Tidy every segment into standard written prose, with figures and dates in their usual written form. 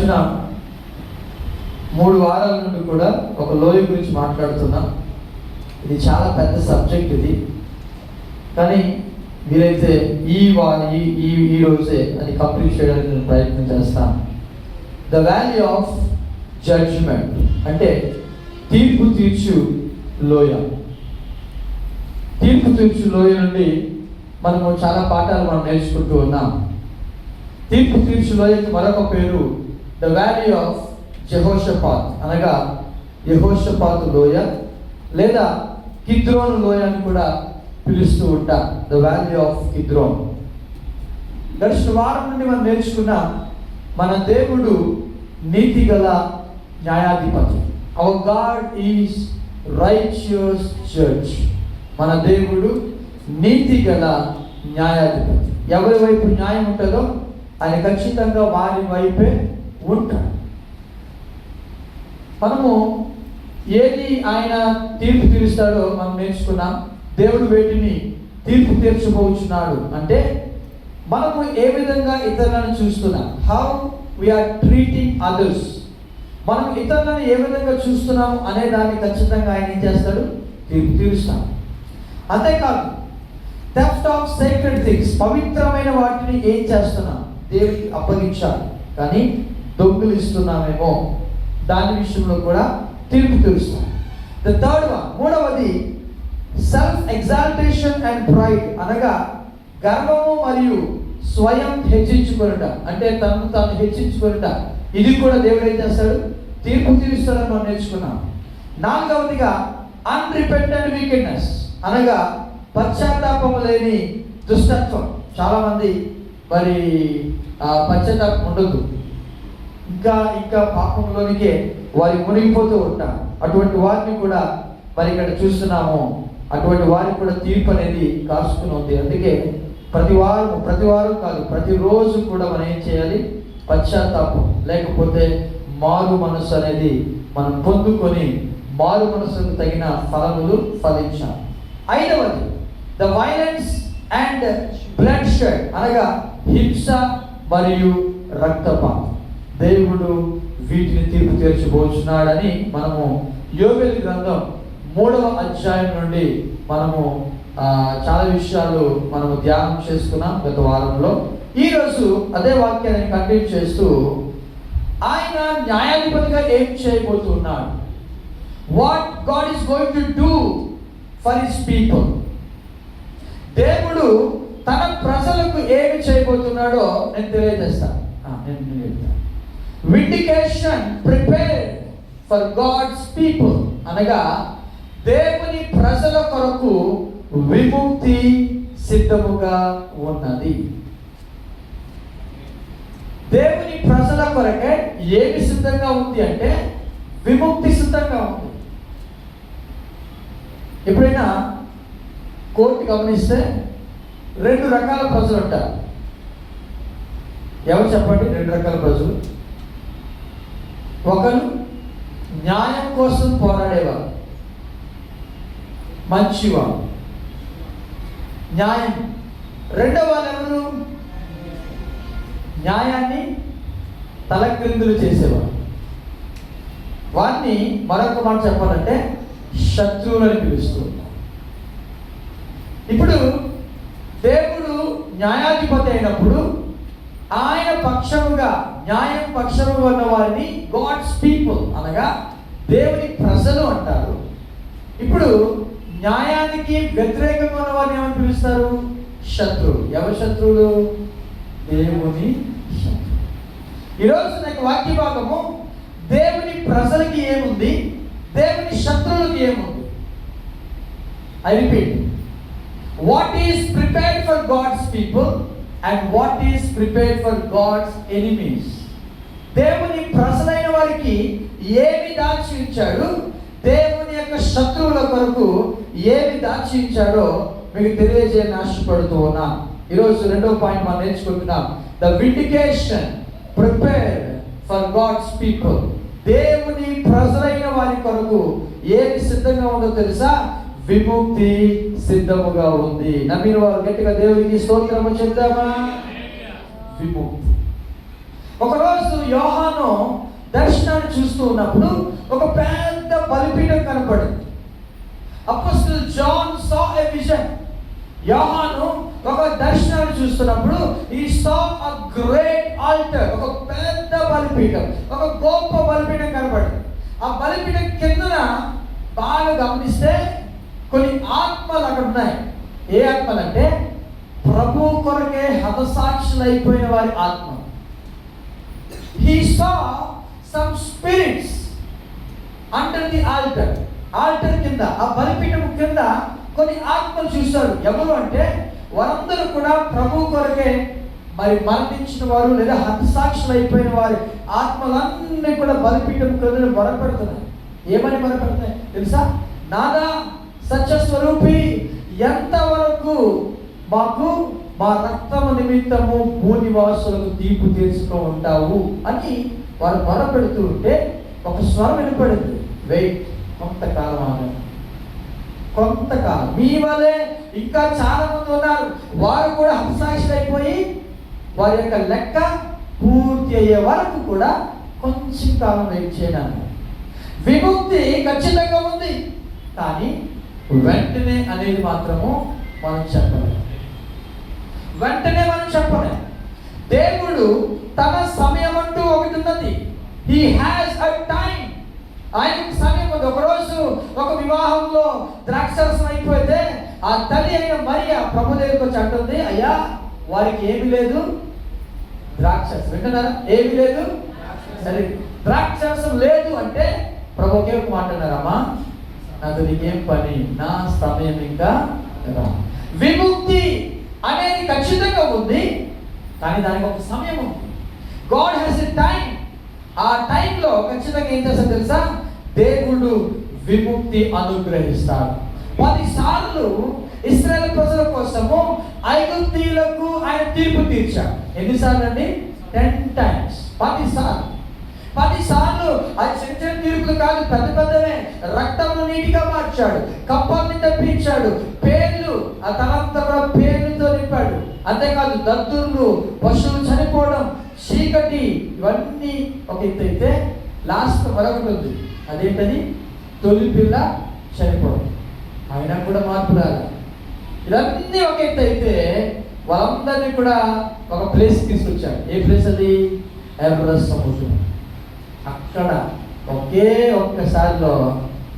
గడిచిన 3 వారాల నుండి కూడా ఒక లోయ గురించి మాట్లాడుతున్నాం. ఇది చాలా పెద్ద సబ్జెక్ట్ ఇది, కానీ వీలైతే ఈ రోజే అది కంప్లీట్ చేయడానికి నేను ప్రయత్నం చేస్తాను. ద వాల్యూ ఆఫ్ జడ్జ్మెంట్ అంటే తీర్పు తీర్చు లోయ. తీర్పు తీర్చు లోయ నుండి మనము చాలా పాఠాలు మనం నేర్చుకుంటూ ఉన్నాం. తీర్పు తీర్చు లోయకి మరొక పేరు ద వాల్యూ ఆఫ్ జెహోషపాత్, అనగా యెహోషపాతు లోయ లేదా కిద్రోను లోయ అని కూడా పిలుస్తూ ఉంటాం. The value of Kidron. గడిచిన వారం నుండి మనం నేర్చుకున్న మన దేవుడు నీతి గల న్యాయాధిపతి. Hour God is righteous judge. మన దేవుడు నీతి గల న్యాయాధిపతి. ఎవరి వైపు న్యాయం ఉంటుందో ఆయన ఖచ్చితంగా వారి వైపే ఉంటాడు. మనము ఏది ఆయన తీర్పు తీరుస్తాడో మనం నేర్చుకున్నాం. దేవుడు వేటిని తీర్పు తీర్చబోచున్నాడు అంటే మనము ఏ విధంగా ఇతరులను చూస్తున్నాం, హౌ వీఆర్ ట్రీటింగ్ అదర్స్. మనం ఇతరులను ఏ విధంగా చూస్తున్నాము అనే దాన్ని ఖచ్చితంగా ఆయన ఏం చేస్తాడు, తీర్పు తీరుస్తాడు. అంతేకాదు థెఫ్ట్ ఆఫ్ సేక్రెడ్ థింగ్స్, పవిత్రమైన వాటిని ఏం చేస్తున్నాం, దేవుడికి అప్పగించాలి, కానీ దొంగిలిస్తున్నామేమో దాని విషయంలో కూడా తీర్పు తీరుస్తాం. ద థర్డ్ వన్, మూడవది సెల్ఫ్ ఎగ్జాల్టేషన్ అండ్ ప్రైడ్, అనగా గర్వము మరియు స్వయం హెచ్చించుకొనుట, అంటే తను తాను హెచ్చించుకొనుట. ఇది కూడా దేవుడు ఏం చేస్తాడు, తీర్పు తీరుస్తాడని మనం నేర్చుకున్నాం. నాలుగవదిగా అన్రిపెంటెంట్ వీకెడ్నెస్, అనగా పశ్చాత్తాపము లేని దుష్టత్వం. చాలామంది మరి పశ్చాత్తాపం ఉండదు, ఇంకా పాపంలోనికే వారి మునిగిపోతూ ఉంటారు. అటువంటి వారిని కూడా మరి ఇక్కడ చూస్తున్నాము. అటువంటి వారికి కూడా తీర్పు అనేది కాసుకుని ఉంది. అందుకే ప్రతి వారం కాదు, ప్రతిరోజు కూడా మనం ఏం చేయాలి, పశ్చాత్తాపం లేకపోతే మారు మనసు అనేది మనం పొందుకొని మారు మనసుకు తగిన ఫలములు ఫలించాలి. ఐదవది the violence and blood shed, అనగా హింస మరియు రక్తపాతం. దేవుడు వీటిని తీర్పు తీర్చబోచున్నాడని మనము యోబేలు గ్రంథం 3వ అధ్యాయం నుండి మనము చాలా విషయాలు మనము ధ్యానం చేసుకున్నాం గత వారంలో. ఈరోజు అదే వాక్యాన్ని కంటిన్యూ చేస్తూ ఆయన న్యాయాధిపతిగా ఏం చేయబోతున్నాడు, what God is going to do for his people. దేవుడు తన ప్రజలకు ఏమి చేయబోతున్నాడో నేను తెలియజేస్తాను. Vindication prepared for God's people, అనగా దేవుని ప్రజల కొరకు విముక్తి సిద్ధముగా ఉన్నది. దేవుని ప్రజల కొరకే ఏమి సిద్ధంగా ఉంది అంటే విముక్తి సిద్ధంగా ఉంది. ఎప్పుడైనా కోర్టు గమనిస్తే 2 రకాల ప్రజలు ఉంటారు. ఎవరు చెప్పండి? 2 రకాల ప్రజలు. ఒకరు న్యాయం కోసం పోరాడేవారు, మంచివారు, న్యాయం. రెండవ వాళ్ళు ఎవరు? న్యాయాన్ని తలక్రిందులు చేసేవారు. వారిని మరొక మాట చెప్పాలంటే శత్రువులని పిలుస్తూ ఉంటారు. ఇప్పుడు దేవుడు న్యాయాధిపతి అయినప్పుడు ఆయన పక్షముగా, న్యాయం పక్షముగా ఉన్న వారిని గాడ్స్ పీపుల్, అనగా దేవుని ప్రజలు అంటారు. ఇప్పుడు న్యాయానికి వ్యతిరేకంగా ఉన్న వారిని ఏమని పిలుస్తారు? శత్రువులు. ఎవరి శత్రువులు? దేవుని శత్రువులు. ఈరోజు నాకు వాక్య భాగము దేవుని ప్రజలకి ఏముంది, దేవుని శత్రువులకి ఏముంది. I repeat, what is prepared for God's people and what is prepared for God's enemies. దేవుని ప్రజలైన వారికి ఏమి దాచి ఉంచాడు, దేవుని యొక్క శత్రువుల కొరకు ఏమి దాచి ఉంచాడో మీకు తెలియజేయని ఆశపడుతూ ఉన్నా. ఈరోజు 2వ పాయింట్ మనం నేర్చుకుంటున్నాం. The vindication prepared for God's people. దేవుని ప్రజలైన వారి కొరకు ఏమి సిద్ధంగా ఉందో తెలుసా? విముక్తి సిద్ధముగా ఉంది. నమ్మిన వారు గట్టిగా దేవునికి స్తోత్రము చెప్తామా? విముక్తి. ఒకరోజు యోహాను దర్శనాన్ని చూస్తూ ఉన్నప్పుడు ఒక పెద్ద బలిపీఠం కనపడింది. Apostle John saw a vision. యోహాను ఒక దర్శనాన్ని చూస్తున్నప్పుడు ఈ సా అ గ్రేట్ ఆల్టర్, ఒక పెద్ద బలిపీఠం, ఒక గొప్ప బలిపీఠం కనపడింది. ఆ బలిపీఠం కిందన బాగా గమనిస్తే కొన్ని ఆత్మలు అక్కడ ఉన్నాయి. ఏ ఆత్మలు అంటే ప్రభు కొరకే హతసాక్షులు అయిపోయిన వారి ఆత్మ. He saw some spirits under the altar. Altar కింద, ఆ బలిపీఠం కింద కొన్ని ఆత్మలు చూశారు. ఎవరు అంటే వారందరూ కూడా ప్రభు కొరకే మరి మరణించిన వారు లేదా హతసాక్షులు అయిపోయిన వారి ఆత్మలన్నీ కూడా బలిపీఠం కింద బలపెడుతున్నాయి. ఏమని బలపెడుతున్నాయి తెలుసా? నాదా సత్యస్వరూపి, ఎంతవరకు మాకు మా రక్తము నిమిత్తము భూనివాసులకు తీర్పు తీర్చుకో ఉంటావు అని వారు మొరపెడుతూ ఉంటే ఒక స్వరం వినపడింది, వెయిట్, కొంతకాలం ఆగండి, కొంతకాలం. మీ వలే ఇంకా చాలా మంది ఉన్నారు, వారు కూడా హతసాక్షులు అయిపోయి వారి యొక్క లెక్క పూర్తి అయ్యే వరకు కూడా కొంచెం కాలం వెయిట్ చేయడానికి. విముక్తి ఖచ్చితంగా ఉంది, కానీ వెంటనే అనేది మాత్రము మనం చెప్పలేము. వెంటనే మనం చెప్పలేము. దేవుడు తన సమయం అంటూ ఒకటి ఉన్నది. He has a time. ఆయనకు సమయం ఉంది. ఒకరోజు ఒక వివాహంలో ద్రాక్షరసం అయిపోతే ఆ తల్లి అయిన మరియా ప్రభు దగ్గరికి వచ్చి అంటుంది, అయ్యా వారికి ఏమి లేదు ద్రాక్షరసం. వింటున్నారా? ఏమి లేదు, సరే ద్రాక్షరసం లేదు అంటే ప్రభు ఒకే ఒక మాట అన్నారమ్మా, నాకు నీకేం పని, నా సమయం ఇంకా రా. విముక్తి అనేది ఖచ్చితంగా ఉంది, కానీ దానికి ఒక సమయం ఉంది. God has a time. ఆ టైంలో ఖచ్చితంగా ఏం చేస్తాడు తెలుసా? దేవుడు విముక్తి అనుగ్రహిస్తాడు. 10 సార్లు ఇశ్రాయేలు ప్రజల కోసము ఐగుప్తీయులకు ఆయన తీర్పు తీర్చాడు. ఎన్నిసార్లు అండి? 10 times. 10 సార్లు. 10 సార్లు అది చిన్న చిన్న తీర్పులు కాదు, పెద్ద పెద్దవే. రక్తమును నీటిగా మార్చాడు, కప్పల్ని తప్పించాడు, పేర్లు ఆ తనంతా కూడా పేర్లతో నింపాడు. అంతేకాదు దద్దుర్లు, పశువులు చనిపోవడం, చీకటి, ఇవన్నీ ఒక ఎత్తు అయితే లాస్ట్ మరొకటి ఉంది. అదేంటది? తొలి పిల్ల చనిపోవడం. అయినా కూడా మార్పు రాలి. ఇవన్నీ ఒక ఎత్తు అయితే వాళ్ళందరినీ కూడా ఒక ప్లేస్ తీసుకొచ్చాడు. ఏ ప్లేస్ అది? ఎర్ర సముద్రం. అక్కడ ఒకే ఒక్కసారిలో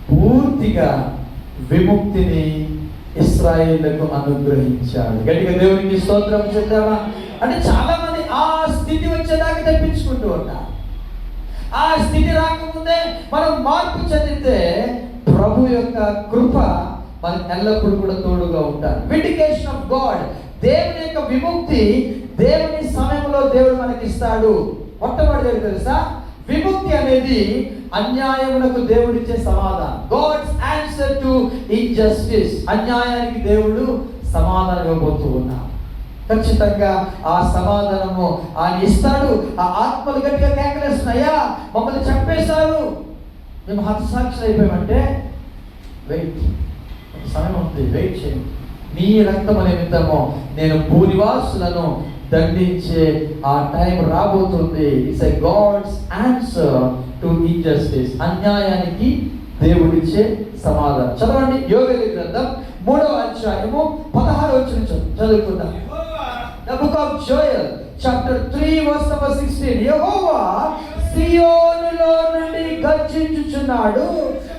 పూర్తిగా విముక్తిని ఇశ్రాయేలుకు అనుగ్రహించాడు. గట్టిగా దేవునికి స్తోత్రం చెప్తామా? అంటే చాలా మంది ఆ స్థితి వచ్చేదాకా తెప్పించుకుంటూ ఉంటారు. ఆ స్థితి రాకముందే మనం మార్పు చెందితే ప్రభు యొక్క కృప మనకు ఎల్లప్పుడూ కూడా తోడుగా ఉంటారు. విండికేషన్ ఆఫ్ గాడ్, దేవుని యొక్క విముక్తి దేవుని సమయంలో దేవుడు మనకి ఇస్తాడు. మొట్టమొదటి తెలుసా? విముక్తి అనేది అన్యాయములకు దేవుడిచ్చే సమాధానం. God's answer to injustice. అన్యాయానికి దేవుడు సమాధానం ఇవ్వబోతూ ఉన్నాడు. ఖచ్చితంగా ఆ సమాధానము ఆయన ఇస్తాడు. ఆ ఆత్మలు గట్టిగా కేకలేస్తున్నాయా, మమ్మల్ని చంపేశారు, మేము హతసాక్షులు అయిపోయామంటే వెయిట్, ఒక సమయం ఉంది, వెయిట్ చేయండి. నీ రక్తం నిమిత్తము నేను భూనివాసులను దండించే ఆ టైం రాబోతుంది. It's a God's answer to injustice. అన్యాయానికి దేవుడిచ్చే సమాధానం. చదవండి యోవేలు గ్రంథం 3వ అధ్యాయము 16వ వచనం చదువుకుందాం. The book of Joel, chapter 3, verse number 16. యెహోవా సియోనులో నుండి గర్జించుచున్నాడు,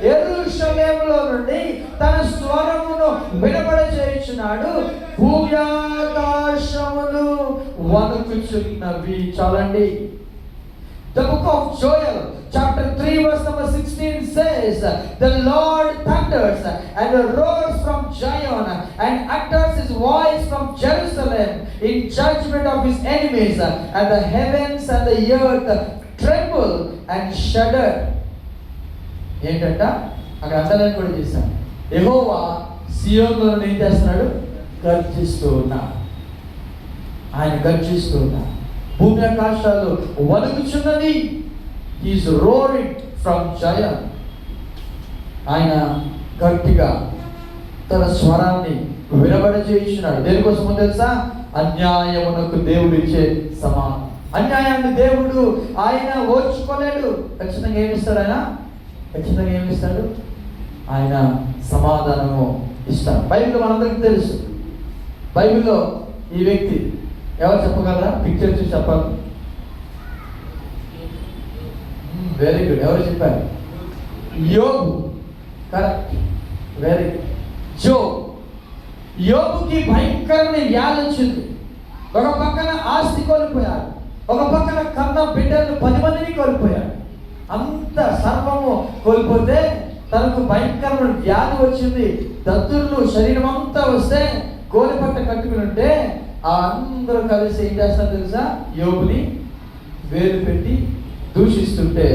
యెరూషలేములో నుండి తన స్వరమును వినబడచేయుచున్నాడు, భూమి ఆకాశములు వణుకుచున్నవి. చాలండి. The book of Joel, chapter 3, verse number 16 says, the Lord thunders and roars from Zion and utters his voice from Jerusalem in judgment of his enemies, and the heavens and the earth tremble and shudder. ఏంటంట అక్కడ underline కూడా చేశాను. యెహోవా సియోనులో ఏం చేస్తున్నాడు? గర్జిస్తూ ఉన్నాడు. ఆయన గర్జిస్తూ ఉన్నాడు. భూమి ఆకాశాలు వణుకుచున్నది. He is roaring from Zion. ఆయన గట్టిగా తన స్వరాన్ని వినబడచేయుచున్నాడు. దేనికోసమో తెలుసా? అన్యాయమునకు దేవుడిచ్చే సమాధానం. అన్యాయాన్ని దేవుడు ఆయన ఓర్చుకోలేడు. ఖచ్చితంగా ఏమిస్తాడు ఆయన? ఖచ్చితంగా ఏమిస్తాడు? ఆయన సమాధానము ఇస్తాడు. బైబిల్ మనందరికీ తెలుసు. బైబిల్లో ఈ వ్యక్తి ఎవరు చెప్పగలరా? పిక్చర్ చూసి చెప్పాలి. Very good. ఎవరు చెప్పారు? యోబు. Correct, very good. యోబుకి భయంకరమైన వ్యాధి వచ్చింది. ఒక పక్కన ఆస్తి కోల్పోయాడు, ఒక పక్కన కన్న బిడ్డలు 10 మందిని కోల్పోయాడు. అంత సర్వము కోల్పోతే తనకు భయంకరమైన వ్యాధి వచ్చింది. దద్దుర్లు శరీరం అంతా వస్తే గోలిపట్ట కట్టుకుని ఉంటే ఆ అందరూ కలిసి ఏం చేస్తారు తెలుసా? యోబుని వేలు పెట్టి దూషిస్తుంటే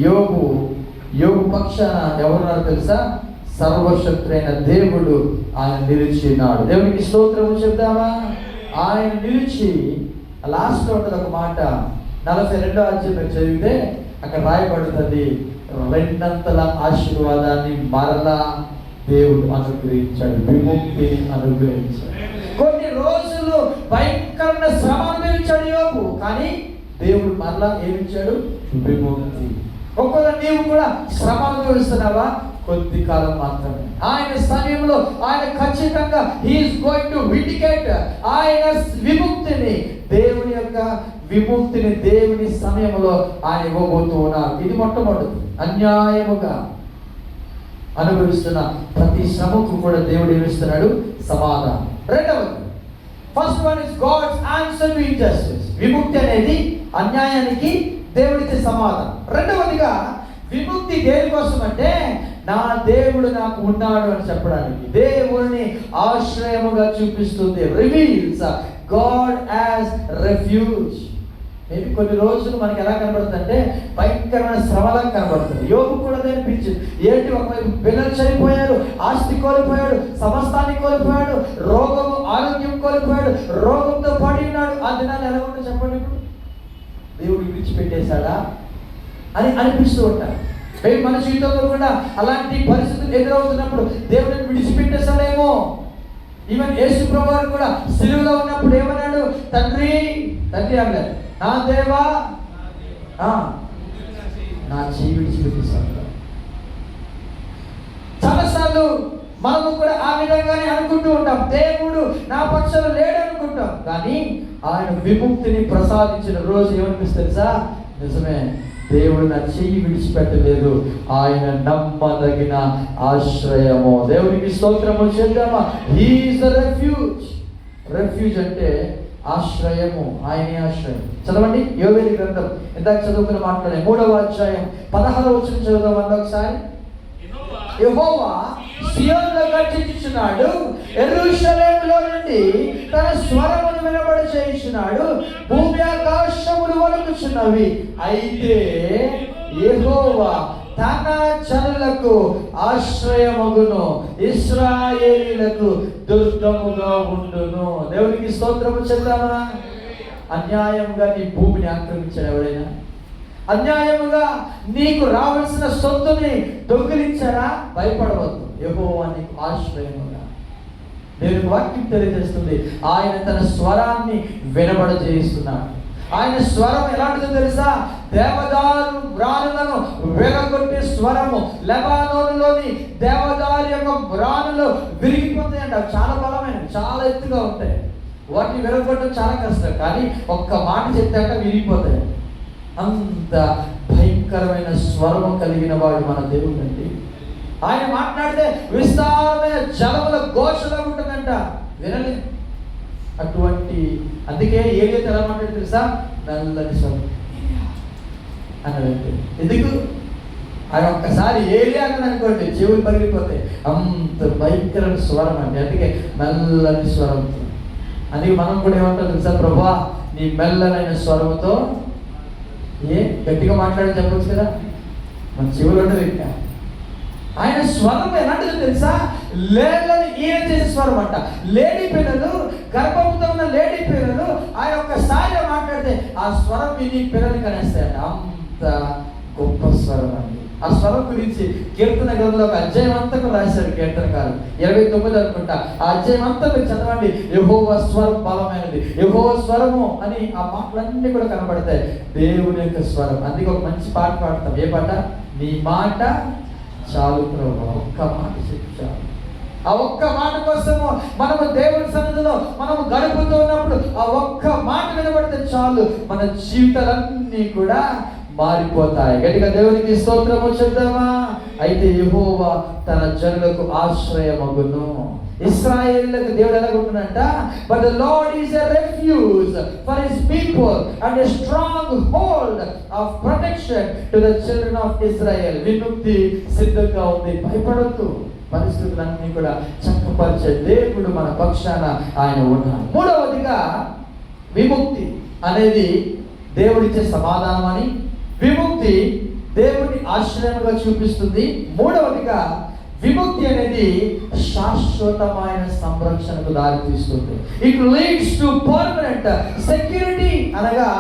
యోబు పక్షాన ఎవరున్నారు తెలుసా? సర్వశక్తుడైన దేవుడు ఆయన నిలిచినాడు. దేవునికి స్తోత్రము చెప్తామా? ఆయన నిలిచి లాస్ట్ ఉంటుంది ఒక మాట, 42వ అధ్యాయం చదివితే అక్కడ రాయబడుతుంది, 2 ఆశీర్వాదాన్ని మరలా దేవుడు అనుగ్రహించాడు, విముక్తిని అనుగ్రహించాడు. కొన్ని రోజులు భయంకరమైన శ్రమ అనుభవించాడు యోబు, కానీ దేవుడు మరలా ఏమిచ్చాడు? విముక్తి. ఒకవేళ నీవు కూడా శ్రమ అనుభవిస్తున్నావా? కొద్ది కాలం మాత్రమే. ఆయన సమయంలో ఆయన ఖచ్చితంగా హీఈస్ గోయింగ్ టు విండికేట్ ఆయన విముక్తిని, దేవుని యొక్క విముక్తిని దేవుని సమయంలో ఆయన ఇవ్వబోతూ ఉన్నారు. ఇది మొట్టమొదటి. అన్యాయముగా అనుభవిస్తున్న ప్రతి శ్రమకు కూడా దేవుడు ఏమిస్తున్నాడు? సమాధానం. రెండవది, first one is God's answer to injustice. విముక్తి అనేది అన్యాయానికి దేవుడికి సమాధానం. రెండవదిగా విముక్తి దేనికోసం అంటే నా దేవుడు నాకు ఉన్నాడు అని చెప్పడానికి, దేవుడిని ఆశ్రయముగా చూపిస్తుంది. Reveals God as refuge. Maybe కొన్ని రోజులు మనకి ఎలా కనబడుతుంది అంటే భయంకరమైన శ్రమలా కనబడుతుంది. యోబు కూడా అనిపించింది. ఏంటి, ఒకవైపు పిల్లలు చనిపోయారు, ఆస్తి కోల్పోయాడు, సమస్తాన్ని కోల్పోయాడు, రోగము ఆరోగ్యం కోల్పోయాడు, రోగంతో పడి ఉన్నాడు. ఆ దినాలు ఎలా ఉందో చెప్పండి. ఇప్పుడు దేవుడు విడిచిపెట్టేశాడా అని అనిపిస్తూ ఉంటారు. మేము మన జీవితంలో కూడా అలాంటి పరిస్థితులు ఎదురవుతున్నప్పుడు దేవుడిని విడిచిపెట్టేశాడేమో. ఈవెన్ యేసు ప్రభువు కూడా సిలువలో ఉన్నప్పుడు ఏమన్నాడు? తండ్రి అన్నాడు, నా దేవా నా చెయ్యి విడిచిపెట్టేశాడు. చాలాసార్లు మనము కూడా ఆ విధంగానే అనుకుంటూ ఉంటాం, దేవుడు నా పక్షాన లేడు అనుకుంటాం. కానీ ఆయన విముక్తిని ప్రసాదించిన రోజు ఏమనిపిస్తుంది సార్? నిజమే, దేవుడు నా చెయ్యి విడిచిపెట్టలేదు, ఆయన నమ్మదగిన ఆశ్రయము. దేవునికి స్తోత్రము చేద్దామా? He is the refuge. Refuge అంటే ఆశ్రయము, ఆయనే ఆశ్రయం. చదవండి యోవేలు గ్రంథం, ఇందాక చదువుకుని మాట్లాడే 3వ అధ్యాయం 16వ వచనం చదువుదాం ఒకసారి. యెహోవా సియోనులో గర్జించుచున్నాడు, యెరూషలేములో నుండి తన స్వరమును వినబడ చేయుచున్నాడు, భూమి ఆకాశములు వణుకుచున్నవి. అయితే యెహోవా తన జనులకు ఆశ్రయమగును, ఇశ్రాయేలీయులకు దుర్గముగా ఉండును. దేవునికి స్తోత్రము చెప్తామా? అన్యాయంగా నీ భూమిని ఆక్రమించాడు ఎవడైనా? అన్యాయముగా నీకు రావాల్సిన సొత్తుని దొంగిలించారా? భయపడవద్దు, యెహోవా నీకు ఆశ్రయముగా. దేవుని వాక్యం తెలియజేస్తుంది, ఆయన తన స్వరాన్ని వినబడజేస్తున్నాడు. ఆయన స్వరం ఎలాంటిదో తెలుసా? దేవదారు మ్రానులను వెరగొట్టే స్వరము. లెబానోనులోని దేవదారు యొక్క మ్రానులు విరిగిపోతాయి అంట. చాలా బలమైనవి, చాలా ఎత్తుగా ఉంటాయి. వాటిని వెరగొట్టడం చాలా కష్టం, కానీ ఒక్క మాట చెప్తాక విరిగిపోతాయి. అంత భయంకరమైన స్వరము కలిగిన వాడు మన దేవుడు అండి. ఆయన మాట్లాడితే విస్తారమైన జలముల ఘోషలా ఉంటుందంట, వినలే అటువంటి. అందుకే ఏలియా ఎలా మాట్లాడి తెలుసా? నల్లని స్వరం అన్నాడంటే. ఎందుకు? ఆయన ఒక్కసారి ఏలియా అన్నాడు అనుకోండి, చెవులు పగిలిపోతాయి. అంత భయంకరమైన స్వరం అండి. అందుకే నల్లని స్వరం. అందుకే మనం కూడా ఏమంటాం తెలుసా? ప్రభువా నీ మెల్లనైన స్వరముతో గట్టిగా మాట్లాడి చెప్పచ్చు కదా, మన చెవులు ఉంటుంది. ఇంకా ఆయన స్వరం ఎలాంటిదో తెలుసా? లేళ్ళని ఈయన చేసే స్వరం అంట. లేడీ పిల్లలు, గర్భంతో ఉన్న లేడీ పిల్లలు ఆ ఒక్కసారి మాట్లాడితే ఆ స్వరం విని పిల్లలు కనేస్తాయంట. అంత గొప్ప స్వరం అండి. ఆ స్వరం గురించి కీర్తన గ్రంథంలో ఒక అధ్యాయం అంతా రాశాడు కీర్తనకారు. 29 అనుకుంటా. ఆ అధ్యాయం అంతా మీరు చదవండి. యెహోవా స్వరం బలమైనది, యెహోవా స్వరము అని ఆ మాటలన్నీ కూడా కనబడతాయి. దేవుని యొక్క స్వరం. అందుకే ఒక మంచి పాట పాడతాం. ఏ పాట? నీ మాట చాలు ప్రభువా, ఒక్క మాట చెప్పు. ఆ ఒక్క మాట కోసము మనము దేవుని సన్నిధిలో మనము గడుపుతూ ఉన్నప్పుడు ఆ ఒక్క మాట వినబడితే చాలు, మన జీవితాలన్నీ కూడా మారిపోతాయి. గట్టిగా దేవునికి స్తోత్రము చెప్దామా? అయితే యెహోవా తన జనులకు ఆశ్రయమగును. ఇశ్రాయేలులకు దేవుడు ఎలాగుంటున్నంట? But the Lord is a refuge for his people and a stronghold of protection to the children of Israel. విముక్తి సిద్ధంగా ఉంది, భయపడొద్దు. పరిస్థితులన్నీ కూడా చక్కపరిచే దేవుడు మన పక్షాన ఆయన ఉన్నాడు. మూడవదిగా విముక్తి అనేది దేవుడిచ్చే సమాధానం అని, విముక్తి దేవుని ఆశ్రయంగా చూపిస్తుంది. మూడవదిగా విముక్తి అనేది శాశ్వతమైన సంరక్షణకు దారితీస్తుంది. It leads to permanent security. అనగా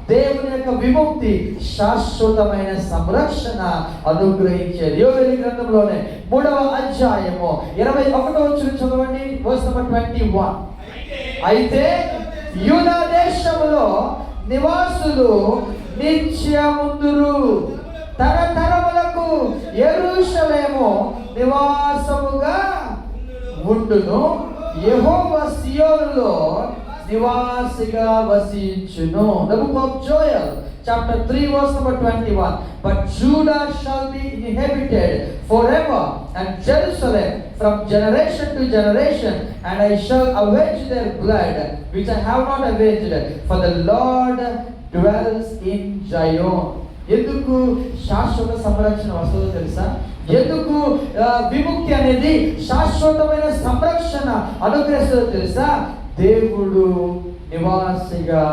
దేవుని యొక్క విముక్తి శాశ్వతమైన సంరక్షణ అనుగ్రహించేది. యోవేలు గ్రంథంలోనే 3వ అధ్యాయము 21వ వచనం చదవండి. Verse number 21. అయితే యూదా దేశములో నివాసులు నిత్యముందురు, తరతరములకు యెరూషలేము నివాసముగా ఉండును, యెహోవా సియోనులో నివాసిగా వసించును. The book of Joel chapter 3 verse number 21. But Judah shall be inhabited forever, and Jerusalem from generation to generation, and I shall avenge their blood which I have not avenged, for the Lord dwells in Zion. ఎందుకు శాశ్వత సంరక్షణ వస్తుందో తెలుసా? ఎందుకు విముక్తి అనేది శాశ్వతమైన సంరక్షణ అనుగ్రహిస్తుందో తెలుసా? దేవుడు నివాసిగా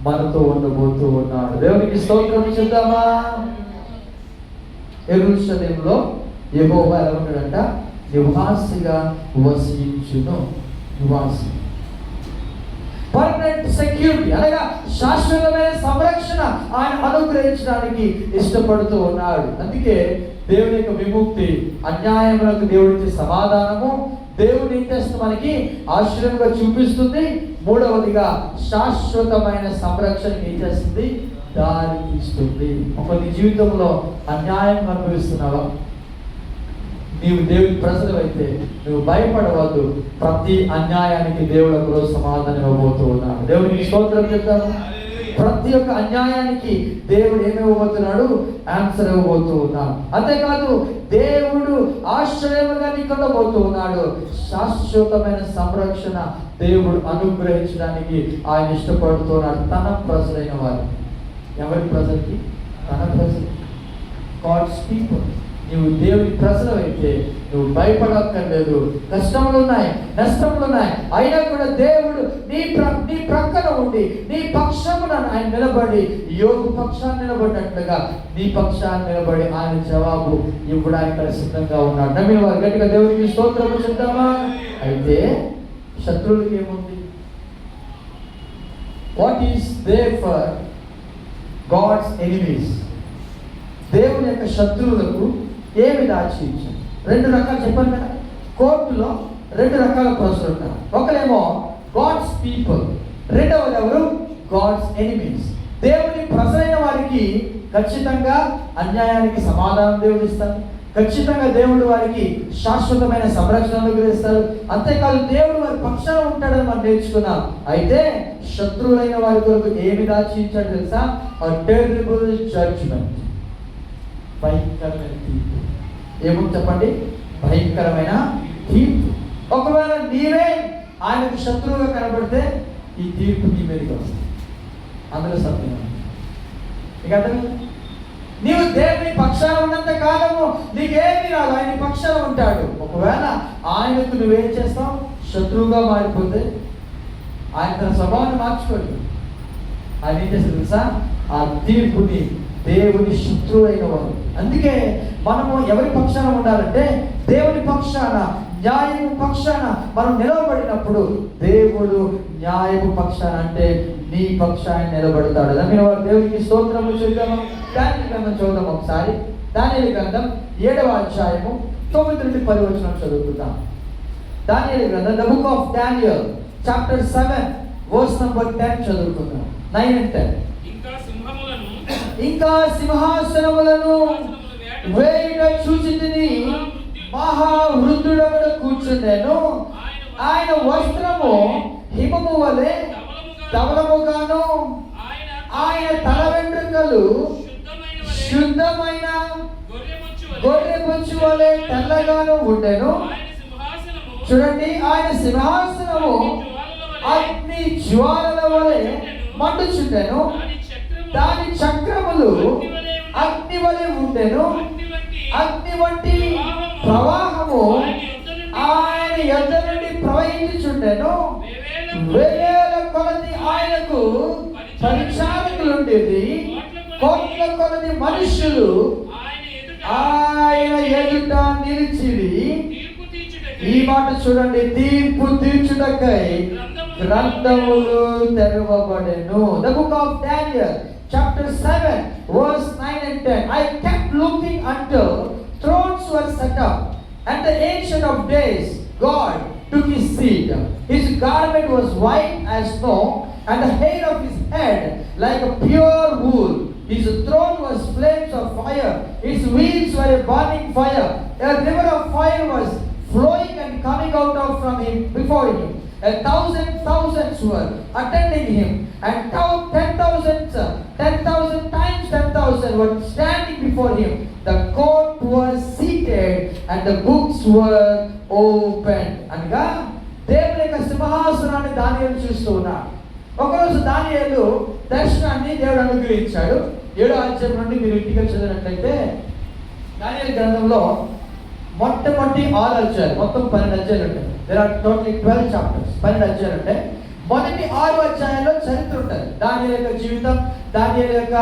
మనతో ఉండబోతూ ఉన్నాడు. దేవునికి స్తోత్రం చెప్దామా? యెరూషలేములో యెహోవా ఎలా ఉన్నాడంట? నివాసిగా వసించును. నివాసి, పర్మనెంట్ సెక్యూరిటీ అనగా శాశ్వతమైన సంరక్షణ ఆయన అనుగ్రహించడానికి ఇష్టపడుతూ ఉన్నాడు. అందుకే దేవుని యొక్క విముక్తి, అన్యాయములకు దేవుడిచ్చే సమాధానము, దేవుడు ఏం చేస్తుంది? మనకి ఆశ్రయంగా చూపిస్తుంది. మూడవదిగా శాశ్వతమైన సంరక్షణకి ఏం చేస్తుంది? దారి తీస్తుంది. ఒక నీ జీవితంలో అన్యాయం అనుభవిస్తున్నావా? నీవు దేవుని ప్రజలు అయితే నువ్వు భయపడవద్దు. ప్రతి అన్యాయానికి దేవుడు ఒకరోజు సమాధానం ఇవ్వబోతూ ఉన్నాడు. దేవునికి స్తోత్రం చెప్తాను. ప్రతి ఒక్క అన్యాయానికి దేవుడు ఏమివ్వబోతున్నాడు? ఆన్సర్ ఇవ్వబోతూ ఉన్నాడు. అంతేకాదు దేవుడు ఆశ్రయముగా నీకుండబోతూ ఉన్నాడు. శాశ్వతమైన సంరక్షణ దేవుడు అనుగ్రహించడానికి ఆయన ఇష్టపడుతున్నాడు. తన ప్రజలైన వారు. ఎవరి ప్రజలకి? తన ప్రజలు, గాడ్స్ పీపుల్. నువ్వు దేవుని ప్రజలు అయితే నువ్వు భయపడక్కర్లేదు. కష్టములు ఉన్నాయి, నష్టములు ఉన్నాయి, అయినా కూడా దేవుడు నీ ప్రక్కన ఉండి నీ పక్షమున ఆయన నిలబడి, యోగు పక్షాన్ని నిలబడినట్లుగా నీ పక్షాన్ని నిలబడి ఆయన జవాబు ఇవ్వడానికి సిద్ధంగా ఉన్నాడు. నమ్మిన వారు గట్టిగా దేవునికి స్తోత్రము చెప్తామా? అయితే శత్రువులకి ఏముంది? What is there for God's enemies? దేవుని యొక్క శత్రువులకు ఏమి దాచి ఇచ్చారు? 2 రకాలు చెప్పాను కదా. కోర్టులో 2 రకాల ప్రజలు ఉంటారు. ఒకరేమో గాడ్స్ పీపుల్, రెండవది ఎవరు? God's enemies. దేవుని ప్రజలైన వారికి ఖచ్చితంగా అన్యాయానికి సమాధానం దేవుడు ఇస్తాడు. ఖచ్చితంగా దేవుడు వారికి శాశ్వతమైన సంరక్షణ అనుగ్రహిస్తాడు. అంతేకాదు దేవుడు వారి పక్షాన ఉంటాడని మనం నేర్చుకున్నాం. అయితే శత్రువులైన వారి కొరకు ఏమి దాచి ఇచ్చాడు తెలుసా? A terrible judgment. భయంకరమైన తీర్పు. ఏముంది చెప్పండి? భయంకరమైన తీర్పు. ఒకవేళ నీవే ఆయనకు శత్రువుగా కనబడితే ఈ తీర్పు నీ మీదకి వస్తుంది. అందులో సత్యం ఇక నీవు దేవుని పక్షాన ఉన్నంత కాలము నీకేమి రాదు, ఆయన పక్షాన ఉంటాడు. ఒకవేళ ఆయనకు నువ్వేం చేస్తావు? శత్రువుగా మారిపోతే ఆయన తన స్వభావాన్ని మార్చుకోడు. ఆయన ఏం చేస్తాడు తెలుసా? ఆ తీర్పుని దేవుని శత్రువైన వారు. అందుకే మనము ఎవరి పక్షాన ఉండాలంటే దేవుని పక్షాన, న్యాయము పక్షాన మనం నిలవబడినప్పుడు దేవుడు న్యాయము పక్షాన అంటే నీ పక్షాన్ని నిలబడతాడు. దాని వారు దేవునికి స్తోత్రము చెప్తాము. దాన్ని కన్నా చూద్దాం ఒకసారి. దానియేలు గ్రంథం 7వ అధ్యాయము 9 నుండి 10 వచనం చదువుకుందాం. దానియేలు గ్రంథం the book of Daniel chapter 7 verse number 10 చదువుకుందాం. 9 and 10. ఇంకా సింహాసనములను వేయుట చూచితిని, మహావృద్ధుడొకడు కూర్చుండెను. ఆయన వస్త్రము హిమము వలె ధవలముగాను, ఆయన తల వెంట్రుకలు శుద్ధమైన గొర్రె బొచ్చు వలె తెల్లగాను ఉండెను. చూడండి, ఆయన సింహాసనము అగ్ని జ్వాలల వలె మండుచుండెను. దాని చక్రములు అగ్ని వలె ఉండెను. అగ్ని వంటి ప్రవాహము ఆయన యొద్ద నుండి ప్రవహించుచుండెను. వేల కొలది ఆయనకు పరిచారకులుండేది, కోట్ల కొలది మనుషులు ఆయన ఎదుట నిలిచిరి. ఈ మాట చూడండి, తీర్పు తీర్చుటకై గ్రంథములు తెరవబడెను. The book of Daniel chapter 7 verse 9 and 10. I kept looking until thrones were set up, and the ancient of days, God, took his seat. His garment was white as snow, and the hair of his head like a pure wool. His throne was flames of fire. His wheels were a burning fire. A river of fire was flowing and coming out of from him before him. 1,000 thousands were attending him, and 10,000 times 10,000 were standing before him. The court was seated and the books were open. అనగా దేవుని యొక్క సింహాసనాన్ని దానియేలు చూస్తూ ఉన్నాడు. ఒకరోజు దానియేలు దర్శనాన్ని దేవుడు అనుగ్రహించాడు. 7వ అధ్యాయం నుండి మీరు ఇంటికి చదివినట్లయితే దానియేలు గ్రంథంలో మొట్టమొదటి 6 అధ్యాయాలు, మొత్తం 12 అధ్యాయాలు ఉంటాయి. There are totally 12 chapters. 12 అధ్యాయాలు ఉంటాయి. మొదటి 6 అధ్యాయాల్లో చరిత్ర ఉంటుంది. దానియేలు యొక్క జీవితం, దానియేలు యొక్క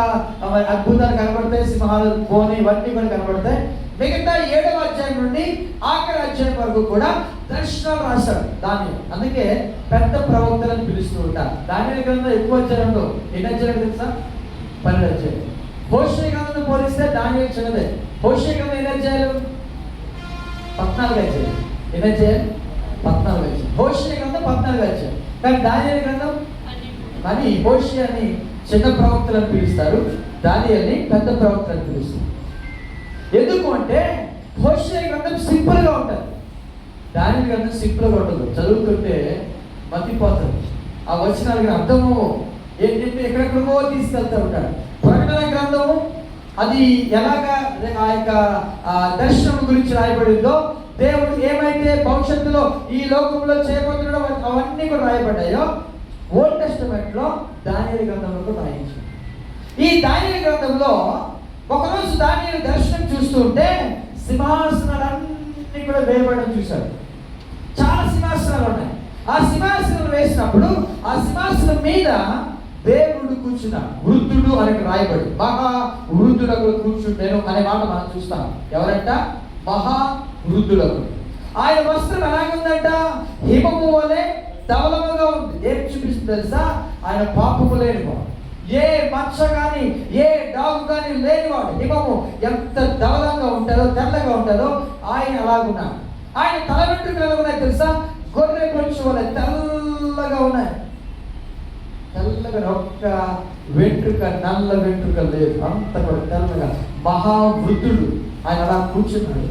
అద్భుతాలు కనబడతాయి, సింహాలు బోని ఇవన్నీ కూడా కనబడతాయి. మిగతా 7వ అధ్యాయం నుండి ఆఖరి అధ్యాయం వరకు కూడా దర్శనాలు రాశాడు దానియేలు. అందుకే పెద్ద ప్రవక్తలను పిలుస్తూ ఉంటారు. దానియేలు గ్రంథం ఎక్కువ అధ్యాయంలో ఎన్ని అధ్యాయాలు తెలుసా? 12 అధ్యాయాలు. హోషేయ గ్రంథంతో పోలిస్తే దానియేలు చిన్నదే. హోషేయ గ్రంథం ఎన్ని అధ్యాయాలు? 14 అధ్యాయాలు. ఎన్ని అధ్యాయాలు? 14 అధ్యాయాలు. హోషేయ గ్రంథం 14 అధ్యాయాలు. కానీ దానియేలు గ్రంథం అని హోషేయని చిన్న ప్రవక్తలను పిలుస్తారు, దానియేలుని పెద్ద ప్రవక్తలను పిలుస్తారు. ఎందుకు అంటే హోషేయ గ్రంథం సింపుల్ గా ఉంటుంది, దానియేలు గ్రంథం సింపుల్ గా ఉంటుంది. చదువుతుంటే మతిపోతుంది, ఆ వచనాలకి అర్థము ఏం చెప్పి ఎక్కడెక్కడికో తీసుకెళ్తూ ఉంటాడు. ప్రకటన గ్రంథము అది ఎలాగా ఆ యొక్క దర్శనం గురించి రాయబడిందో, దేవుడు ఏమైతే భవిష్యత్తులో ఈ లోకంలో చేయబోతున్నాడో అవన్నీ కూడా రాయబడ్డాయో ఓల్డ్ టెస్టమెంట్ లో దానియేలు గ్రంథంలో రాయించాడు. ఈ దానియేలు గ్రంథంలో ఒకరోజు దానియేలు దర్శనం చూస్తూ ఉంటే సింహాసనాలన్నీ కూడా వేయబడడం చూశాడు. చాలా సింహాసనాలు ఉన్నాయి. ఆ సింహాసనం వేసినప్పుడు ఆ సింహాసనం మీద దేవుడు కూర్చున్నాడు. వృద్ధుడు అని రాయబడి, మహా వృద్ధులకు కూర్చుంటేను అనే మాట మనం చూస్తాం. ఎవరంట? మహా వృద్ధులకు. ఆయన వస్త్రం ఎలాగుందంట? హిమము వలె ధవలముగా ఉంది. ఏం చూపిస్తుంది తెలుసా? ఆయన పాపము లేనివాడు, ఏ మచ్చ కానీ ఏ డాగు కానీ లేనివాడు. హిమము ఎంత ధవలంగా ఉంటుందో, తెల్లగా ఉంటుందో ఆయన అలాగున్నాడు. ఆయన తల వెంట్రుకలు ఎలా ఉన్నాయి తెలుసా? గొర్రె బొచ్చు వలె తెల్లగా ఉన్నాయి. తెల్లగా ఒక్క వెంట్రుక, నల్ల వెంట్రుక లేదు, అంత కూడా తెల్లగా. మహావృద్ధుడు ఆయన అలా కూర్చున్నాడు.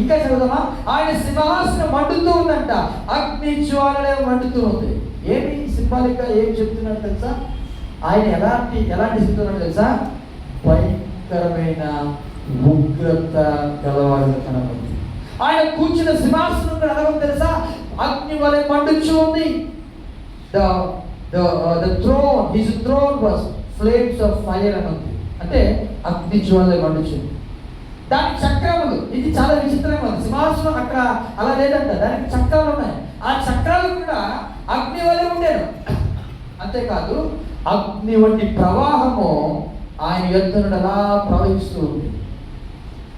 ఇంకా చదువుదామా? ఆయన సింహాసనం మండుతూ ఉందంట, అగ్ని జ్వాలలే మండుతూ ఉంది. ఏమి సింబాలిక్ గా ఏం చెప్తున్నాడు తెలుసా? ఆయన ఎలాంటి చెప్తున్నాడు తెలుసా? భయంకరమైన ఉగ్రత గలవాడు కనబడి ఆయన కూర్చున్న సింహాసనం ఎలా ఉంది తెలుసా? అగ్ని వలె మండుచూ ఉంది. The throne, his throne was flames of fire అని ఉంది. అంటే అగ్ని జ్వాలలే మండుచుంది. దాని చక్రములు, ఇది చాలా విచిత్రంగా ఉంది. సింహాసనం అక్కడ అలా లేదంట, దానికి చక్రాలు ఉన్నాయి. ఆ చక్రాలు కూడా అగ్ని వలె ఉండేను. అంతేకాదు అగ్ని వంటి ప్రవాహము ఆయన యొద్ద నుండి అలా ప్రవహిస్తూ ఉంది,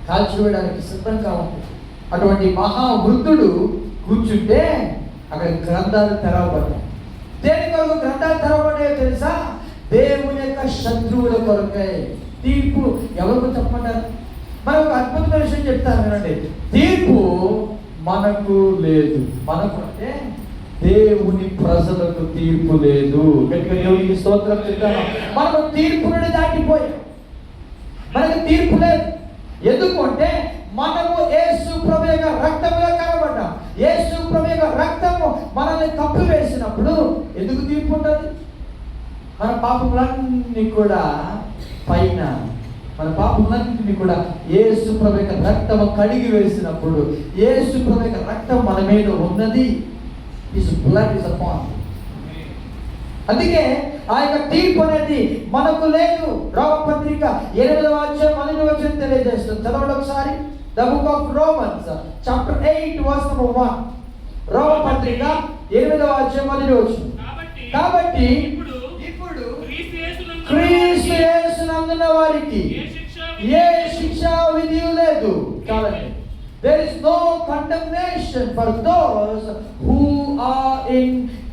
కాల్చివేయడానికి సిద్ధంగా ఉంది. అటువంటి మహావృద్ధుడు కూర్చుంటే అక్కడ గ్రంథాలు తెరవబడ్డాయి. దేని కొరకు గ్రంథాలు తెరవబడ్డాయో తెలుసా? దేవుని యొక్క శత్రువుల కొరకై. తీర్పు ఎవరికి చెప్పమంటారు? మనకు ఒక అద్భుతమైన విషయం చెప్తాను వినండి. తీర్పు మనకు లేదు. మనకు అంటే దేవుని ప్రజలకు తీర్పు లేదు. గట్టిగా దేవునికి స్తోత్రం చెప్తాను. మనకు తీర్పు నుండి దాటిపోయాం. మనకు తీర్పు లేదు. ఎందుకంటే మనము యేసు ప్రభు యొక్క రక్తంలో కనబడ్డాం. యేసు ప్రభు యొక్క రక్తము మనల్ని కప్పివేసినప్పుడు ఎందుకు తీర్పు ఉంటుంది? మన పాపములన్నీ కూడా పైన, మన పాపములన్నింటినీ కూడా యేసు ప్రభు యొక్క రక్తము కడిగి వేసినప్పుడు, యేసు ప్రభు యొక్క రక్తం మన మీద ఉన్నది. His blood is upon. అందుకే ఆ యొక్క తీర్పు అనేది మనకు లేదు. రోమపత్రిక 8వ అధ్యాయం 1వ వచనం తెలియజేస్తుంది. చదవండి ఒకసారి. The book of Romans, chapter 8, verse number 1. రోమపత్రిక 8వ అధ్యాయం 1వ వచనం. కాబట్టి ఇప్పుడు క్రీస్తు యేసునందున్న వారికి ఏ శిక్షా విధి లేదు. కాబట్టి there is no condemnation for those who are in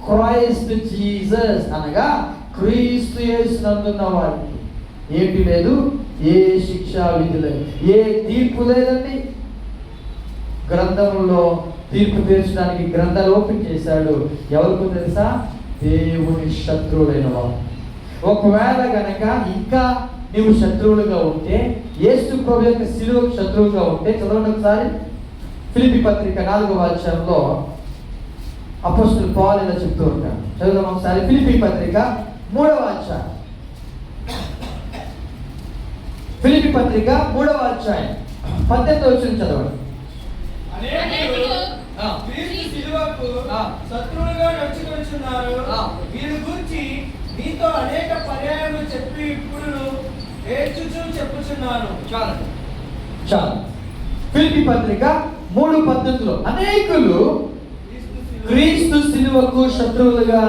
Christ Jesus. అనగా క్రీస్తు యేసునందున్న వారికి ఏంటి లేదు? ఏ శిక్షా విధి లేదు, ఏ తీర్పు లేదండి. గ్రంథంలో తీర్పు తీర్చడానికి గ్రంథాలు ఓపెన్ చేశాడు. ఎవరికి తెలుసా? దేవుని శత్రువులైన వారు. ఒకవేళ గనక ఇంకా నీవు శత్రువులుగా ఉంటే, యేసు ప్రభు యొక్క శిలువకు శత్రువుగా ఉంటే, చదవండి ఒకసారి. ఫిలిప్పీ పత్రిక 4వ అధ్యాయంలో అపోస్తలుడు పౌలు ఇలా చెప్తూ ఉంటాడు. చదువుదాం ఒకసారి. ఫిలిప్పీ పత్రిక 3వ అధ్యాయం. ఫిలిప్పీ పత్రిక 3వ అధ్యాయం 18వ వచనం చదవండి. శత్రువులుగా నడుచుకొనుచున్నారు. వీరి గురించి మీతో అనేక పర్యాయములు చెప్పి ఇప్పుడు ఏడ్చుచూ చెప్పుచున్నాను. చాలు. ఫిలిప్పీ పత్రిక 3:18లో అనేకులు క్రీస్తు శిలువకు శత్రువులుగా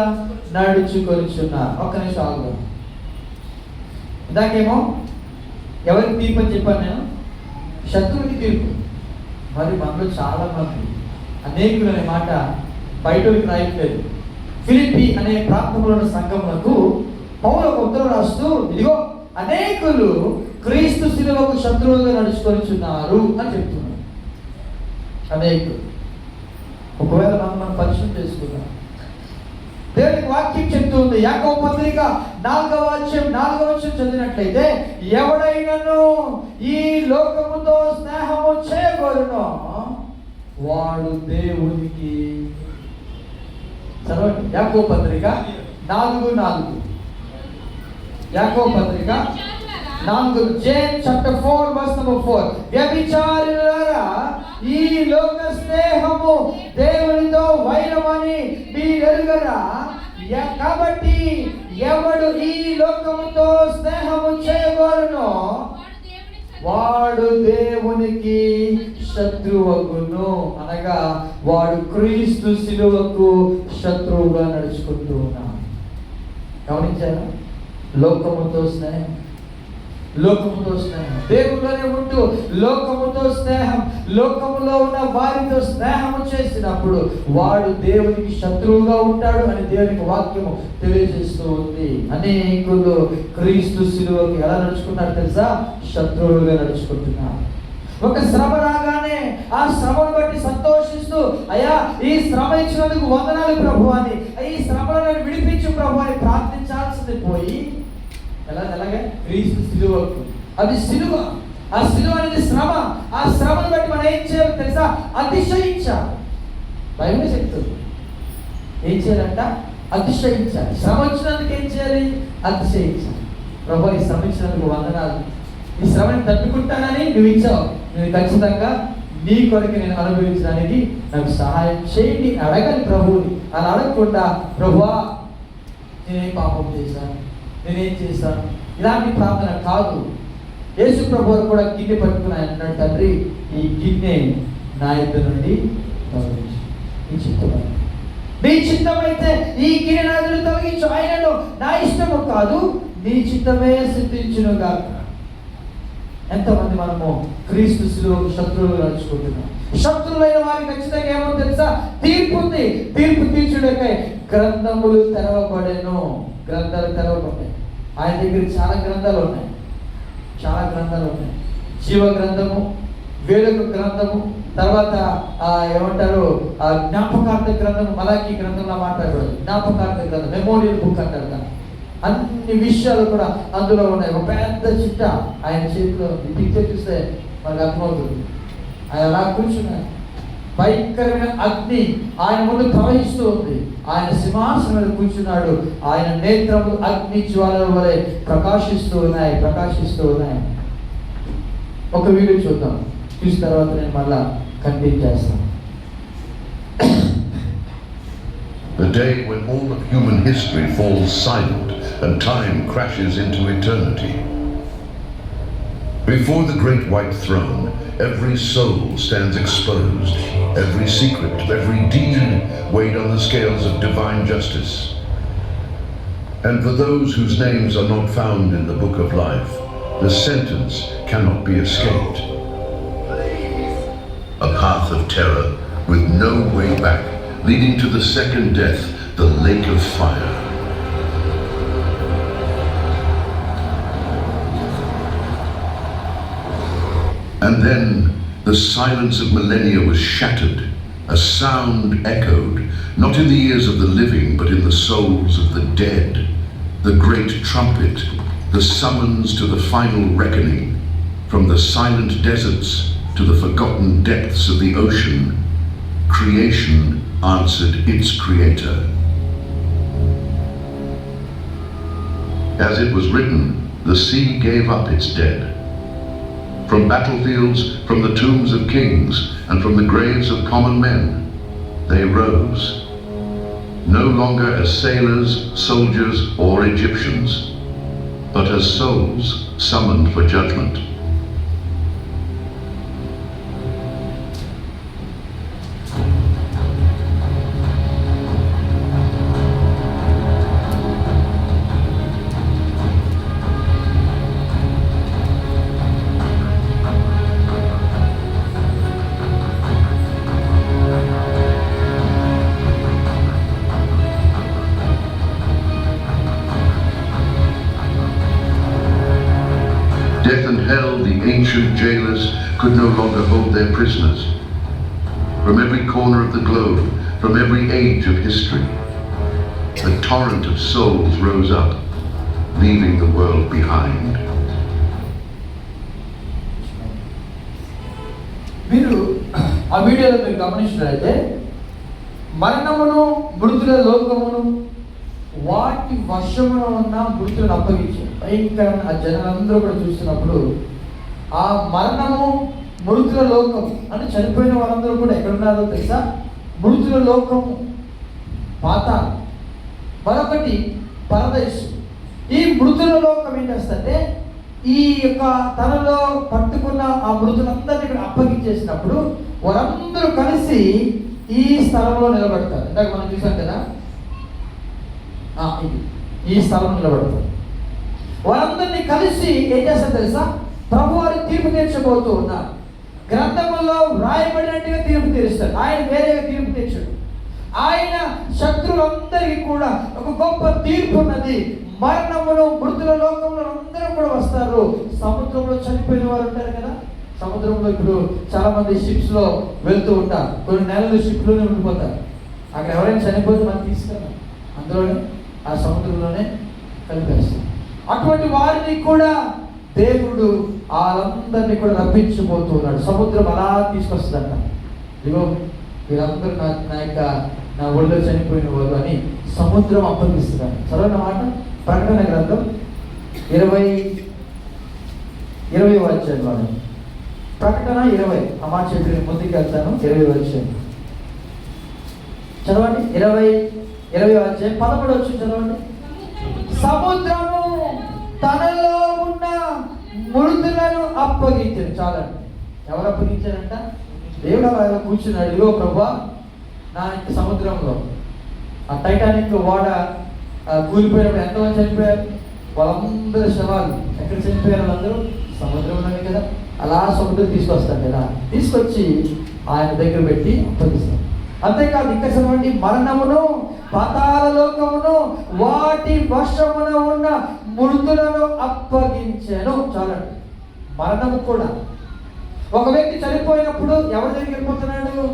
నడుచుకొనుచున్నారు. ఒక్క నిమిషం ఆగు. ఇందాకేమో ఎవరికి తీర్పు అని చెప్పాను నేను? శత్రువుకి తీర్పు. మరి మనలో చాలా మంది అనేకులు అనే మాట బయటకి రాయట్లేదు. ఫిలిప్పీ అనే ప్రాంతంలోని సంఘములకు పౌలు ఒక ఉత్తరం రాస్తూ, ఇదిగో అనేకులు క్రీస్తు శిలువకు శత్రువులుగా నడుచుకొనుచున్నారు అని చెప్తున్నారు. అనేకులు. ఒకవేళ మనం పరిశీలన చేసుకుందాం. దేవునికి వాక్యం చెప్తుంది. యాకోబు పత్రిక 4వ అధ్యాయం 4వ వచనం చదివినట్లయితే, ఎవడైనను ఈ లోకముతో స్నేహము చేయగోరునో వాడు దేవునికి. చదవండి. యాకోబు పత్రిక 4:4. యాకోబు పత్రిక 4, James chapter 4 verse number 4. వ్యభిచారులారా, ఈ లోక స్నేహము దేవునితో వైరమని మీరెరుగరా? కాబట్టి ఎవడు ఈ లోకముతో స్నేహము చేయగోరునో వాడు దేవునికి శత్రువగును. అనగా వాడు క్రీస్తు శిలువకు శత్రువుగా నడుచుకుంటూ ఉన్నాడు. గమనించారా? లోకముతో స్నేహం, లోకముతో స్నేహం. దేవుళ్ళనే ఉంటూ లోకముతో స్నేహం, లోకములో ఉన్న వారితో స్నేహము చేసినప్పుడు వాడు దేవునికి శత్రువుగా ఉంటాడు అని దేవునికి వాక్యము తెలియజేస్తూ ఉంది. అనేకులు క్రీస్తు శిలువకి ఎలా నడుచుకున్నారు తెలుసా? శత్రువులుగా నడుచుకుంటున్నారు. ఒక శ్రమ రాగానే ఆ శ్రమను బట్టి సంతోషిస్తూ, అయ్యా ఈ శ్రమ ఇచ్చినందుకు వందనాలు ప్రభు అని, ఈ శ్రమలను విడిపించు ప్రభు అని ప్రార్థించాల్సింది పోయి ఎలాగే క్రీస్తు శిలువకు. అది శిలువ. ఆ శిలువ అనేది శ్రమ. ఆ శ్రమను బట్టి మనం ఏం చేయాలి తెలుసా? అతిశయించాలి. బైబిల్ చెప్తుంది ఏం చేయాలంట? అతిశయించాలి. శ్రమ వచ్చినందుకు ఏం చేయాలి? అతిశయించాలి. ప్రభు ఈ శ్రమ ఇచ్చినందుకు వందనాలు, ఈ శ్రమని తట్టుకుంటానని నువ్వు ఇచ్చావు, నేను ఖచ్చితంగా నీ కొరకు నేను అనుభవించడానికి నాకు సహాయం చేయండి అడగాలి ప్రభువుని. అలా అడగకుండా ప్రభువా నేనేం పాపం చేశాను, నేనేం చేశాను, ఇలాంటి ప్రార్థన కాదు. యేసు ప్రభు కూడా గిన్నె పట్టుకుని ఆయన అన్నాడు, తండ్రి ఈ గిన్నె నా యొద్ద నుండి తొలగించు, నీ చిత్తమే, నీ చిత్తమైతే ఈ గిన్నె నా నుండి తొలగించు. ఆయనను నా ఇష్టము కాదు నీ చిత్తమే సిద్ధించునుగా. ఎంతమంది మనము క్రీస్తు శిలువకు శత్రువులు నడుచుకుంటున్నాం. శత్రువులైన వారికి ఖచ్చితంగా ఏమో తెలుసా? తీర్పు ఉంది. తీర్పు తీర్చుడకై గ్రంథములు తెరవబడేను. గ్రంథాలు తెరవబడ్డాయి. ఆయన దగ్గర చాలా గ్రంథాలు ఉన్నాయి. చాలా గ్రంథాలు ఉన్నాయి. జీవ గ్రంథము, వేరొక గ్రంథము, తర్వాత ఏమంటారు జ్ఞాపకార్థ గ్రంథము, మలాకి గ్రంథంలో మాట్లాడకూడదు, జ్ఞాపకార్థ గ్రంథం, మెమోరియల్ బుక్ అంటారు కదా. అన్ని విషయాలు కూడా అందులో ఉన్నాయి. ఒక పెద్ద చిట్ట ఆయన చేతిలో పిక్చర్ చూస్తే మనకు అర్థమవుతుంది. ఆయన అలా కూర్చున్నాడు, భయంకరమైన అగ్ని ఆయన ముందు ప్రవహిస్తూ ఉంది. ఆయన సింహాసనం మీద కూర్చున్నాడు. ఆయన నేత్రములు అగ్ని జ్వాలల వలె ప్రకాశిస్తూ ఉన్నాయి. ఒక వీడియో చూద్దాం, చూసిన తర్వాత నేను మళ్ళా కంటిన్యూ చేస్తాను. The day when all of human history falls silent and time crashes into eternity. Before the great white throne, every soul stands exposed, every secret, every deed weighed on the scales of divine justice. And for those whose names are not found in the book of life, the sentence cannot be escaped. A path of terror with no way back, leading to the second death, the lake of fire. And then the silence of millennia was shattered. A sound echoed, not in the ears of the living, but in the souls of the dead. The great trumpet, the summons to the final reckoning. From the silent deserts to the forgotten depths of the ocean, creation answered its creator. As it was written, the sea gave up its dead. From battlefields, from the tombs of kings, and from the graves of common men, they rose, no longer as sailors, soldiers, or Egyptians, but as souls summoned for judgment. Death and hell, the ancient jailers, could no longer hold their prisoners. From every corner of the globe, from every age of history, a torrent of souls rose up, leaving the world behind. మీరు ఆ వీడియోలో మీరు గమనించినట్లయితే మరణమును, మృతుల లోకమును, వాటి వశమున ఉన్న మృతులను అప్పగించారు. భయంకరమైన ఆ జనాలందరూ కూడా చూస్తున్నప్పుడు ఆ మరణము, మృతుల లోకము అంటే చనిపోయిన వాళ్ళందరూ కూడా ఎక్కడున్నారో తెలుసా? మృతుల లోకము, పాతాళం, మరొకటి పరదేశం. ఈ మృతుల లోకం ఏం చేస్తుంటే ఈ యొక్క తనలో పట్టుకున్న ఆ మృతులందరినీ ఇక్కడ అప్పగించేసినప్పుడు వారందరూ కలిసి ఈ స్థలంలో నిలబడతారు. ఇందాక మనం చూసాం కదా, ఈ స్థలం నిలబడతారు. వారందరినీ కలిసి ఏం చేస్తారు తెలుసా? ప్రభువారు తీర్పు తీర్చబోతూ ఉన్నారు. గ్రంథములో వ్రాయబడినట్టుగా తీర్పు తీరుస్తాడు. ఆయన వేరేగా తీర్పు తీర్చడు. ఆయన శత్రువులందరికీ కూడా ఒక గొప్ప తీర్పు ఉన్నది. మరణమును, మృతుల లోకంలో అందరూ కూడా వస్తారు. సముద్రంలో చనిపోయిన వారు ఉంటారు కదా, సముద్రంలో ఇప్పుడు చాలా మంది షిప్స్ లో వెళ్తూ ఉంటారు. కొన్ని నెలలు షిప్ లోనే ఉండిపోతారు. అక్కడ ఎవరైనా చనిపోతే మనం తీసుకెళ్ళాం, అందులోనే ఆ సముద్రంలోనే కలిపేస్తాం. అటువంటి వారిని కూడా దేవుడు వాళ్ళందరినీ కూడా రప్పించబోతున్నాడు. సముద్రం అలా తీసుకొస్తుందంట. ఇదిగో వీళ్ళందరూ నా ఒళ్ళో చనిపోయిన వారు అని సముద్రం అప్పగిస్తున్నాడు. సరైన మాట. ప్రకటన గ్రంథం 20 అధ్యాయం. ప్రకటన 20 ఆ మాట చెప్పి ముందుకు వెళ్తాను. 20 అధ్యాయం చదవండి. 20 అధ్యాయం 11 వచ్చి చదవండి. సముద్రము తనలో ఉన్న మృతులను అప్పగించారు. చాలండి. ఎవరు అప్పగించారంట? దేవుడు అలా కూర్చున్నాడు. ఇదిగో ప్రభువా, నా ఇంటి సముద్రంలో ఆ టైటానిక్ ఓడ కూలిపోయినప్పుడు ఎంతమంది చనిపోయారు? వాళ్ళందరూ శవాలు ఎక్కడ చనిపోయారు? వాళ్ళందరూ సముద్రంలోనే కదా. అలా సముద్రం తీసుకొస్తాడు కదా, తీసుకొచ్చి ఆయన దగ్గర పెట్టి అప్పగిస్తాడు. అంతేకాదు, ఇంకా చదవండి. మరణమును, పాతాళ లోకమును, వాటి వశమున ఉన్న మృతులను అప్పగించాను. చాలండి. మరణము కూడా. ఒక వ్యక్తి చనిపోయినప్పుడు ఎవరి దగ్గరికి వెళ్ళిపోతున్నాడు?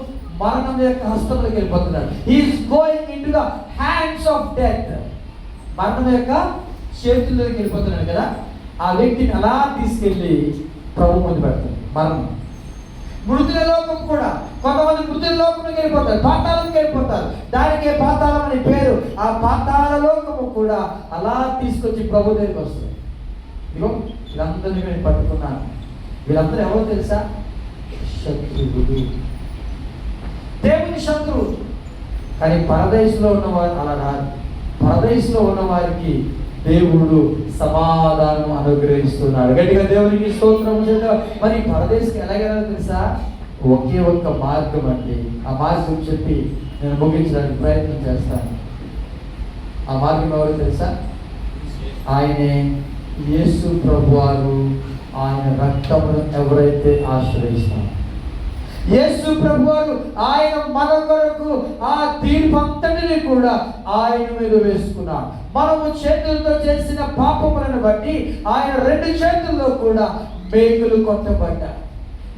మరణం యొక్క హస్తంలోకి వెళ్ళిపోతున్నాడు. He's going into the hands of death. మరణం యొక్క చేతుల్లోకి వెళ్ళిపోతున్నాడు కదా. ఆ వ్యక్తిని అలా తీసుకెళ్ళి ప్రభు ముందు పెడతాడు. మరణం, మృతుల లోకం కూడా. కొంతమంది మృతుల లోకంలోకి వెళ్ళిపోతారు, పాతాళంకి వెళ్ళిపోతారు. దానికే పాతాళం అని పేరు. ఆ పాతాళ లోకము కూడా అలా తీసుకొచ్చి ప్రభు దగ్గరికి వస్తుంది. ఇదిగో వీళ్ళందరినీ నేను పట్టుకున్నాను. వీళ్ళందరూ ఎవరో తెలుసా? శత్రువులు, దేవుని శత్రువు. కానీ పరదేశంలో ఉన్నవారు అలా రాదు. పరదేశంలో ఉన్న వారికి దేవుడు సమాధానం అనుగ్రహిస్తున్నాడు. గట్టిగా దేవునికి స్తోత్రం చేద్దాం. మరి పరదేశంకి ఎలాగైనా తెలుసా? ఒకే ఒక్క మార్గం అండి. ఆ మార్గం చెప్పి నేను ముగించడానికి ప్రయత్నం చేస్తాను. ఆ మార్గం ఎవరు తెలుసా? ఆయనే యేసు ప్రభువారు. ఆయన రక్తమును ఎవరైతే ఆశ్రయిస్తారో, యేసు ప్రభువారు ఆయన మన కొరకు ఆ తీర్పు అంతటిని కూడా ఆయన మీద వేసుకున్నాడు. మనము చేతులతో చేసిన పాపములను బట్టి ఆయన 2 చేతుల్లో కూడా మేకులు కొట్టబడ్డాయి.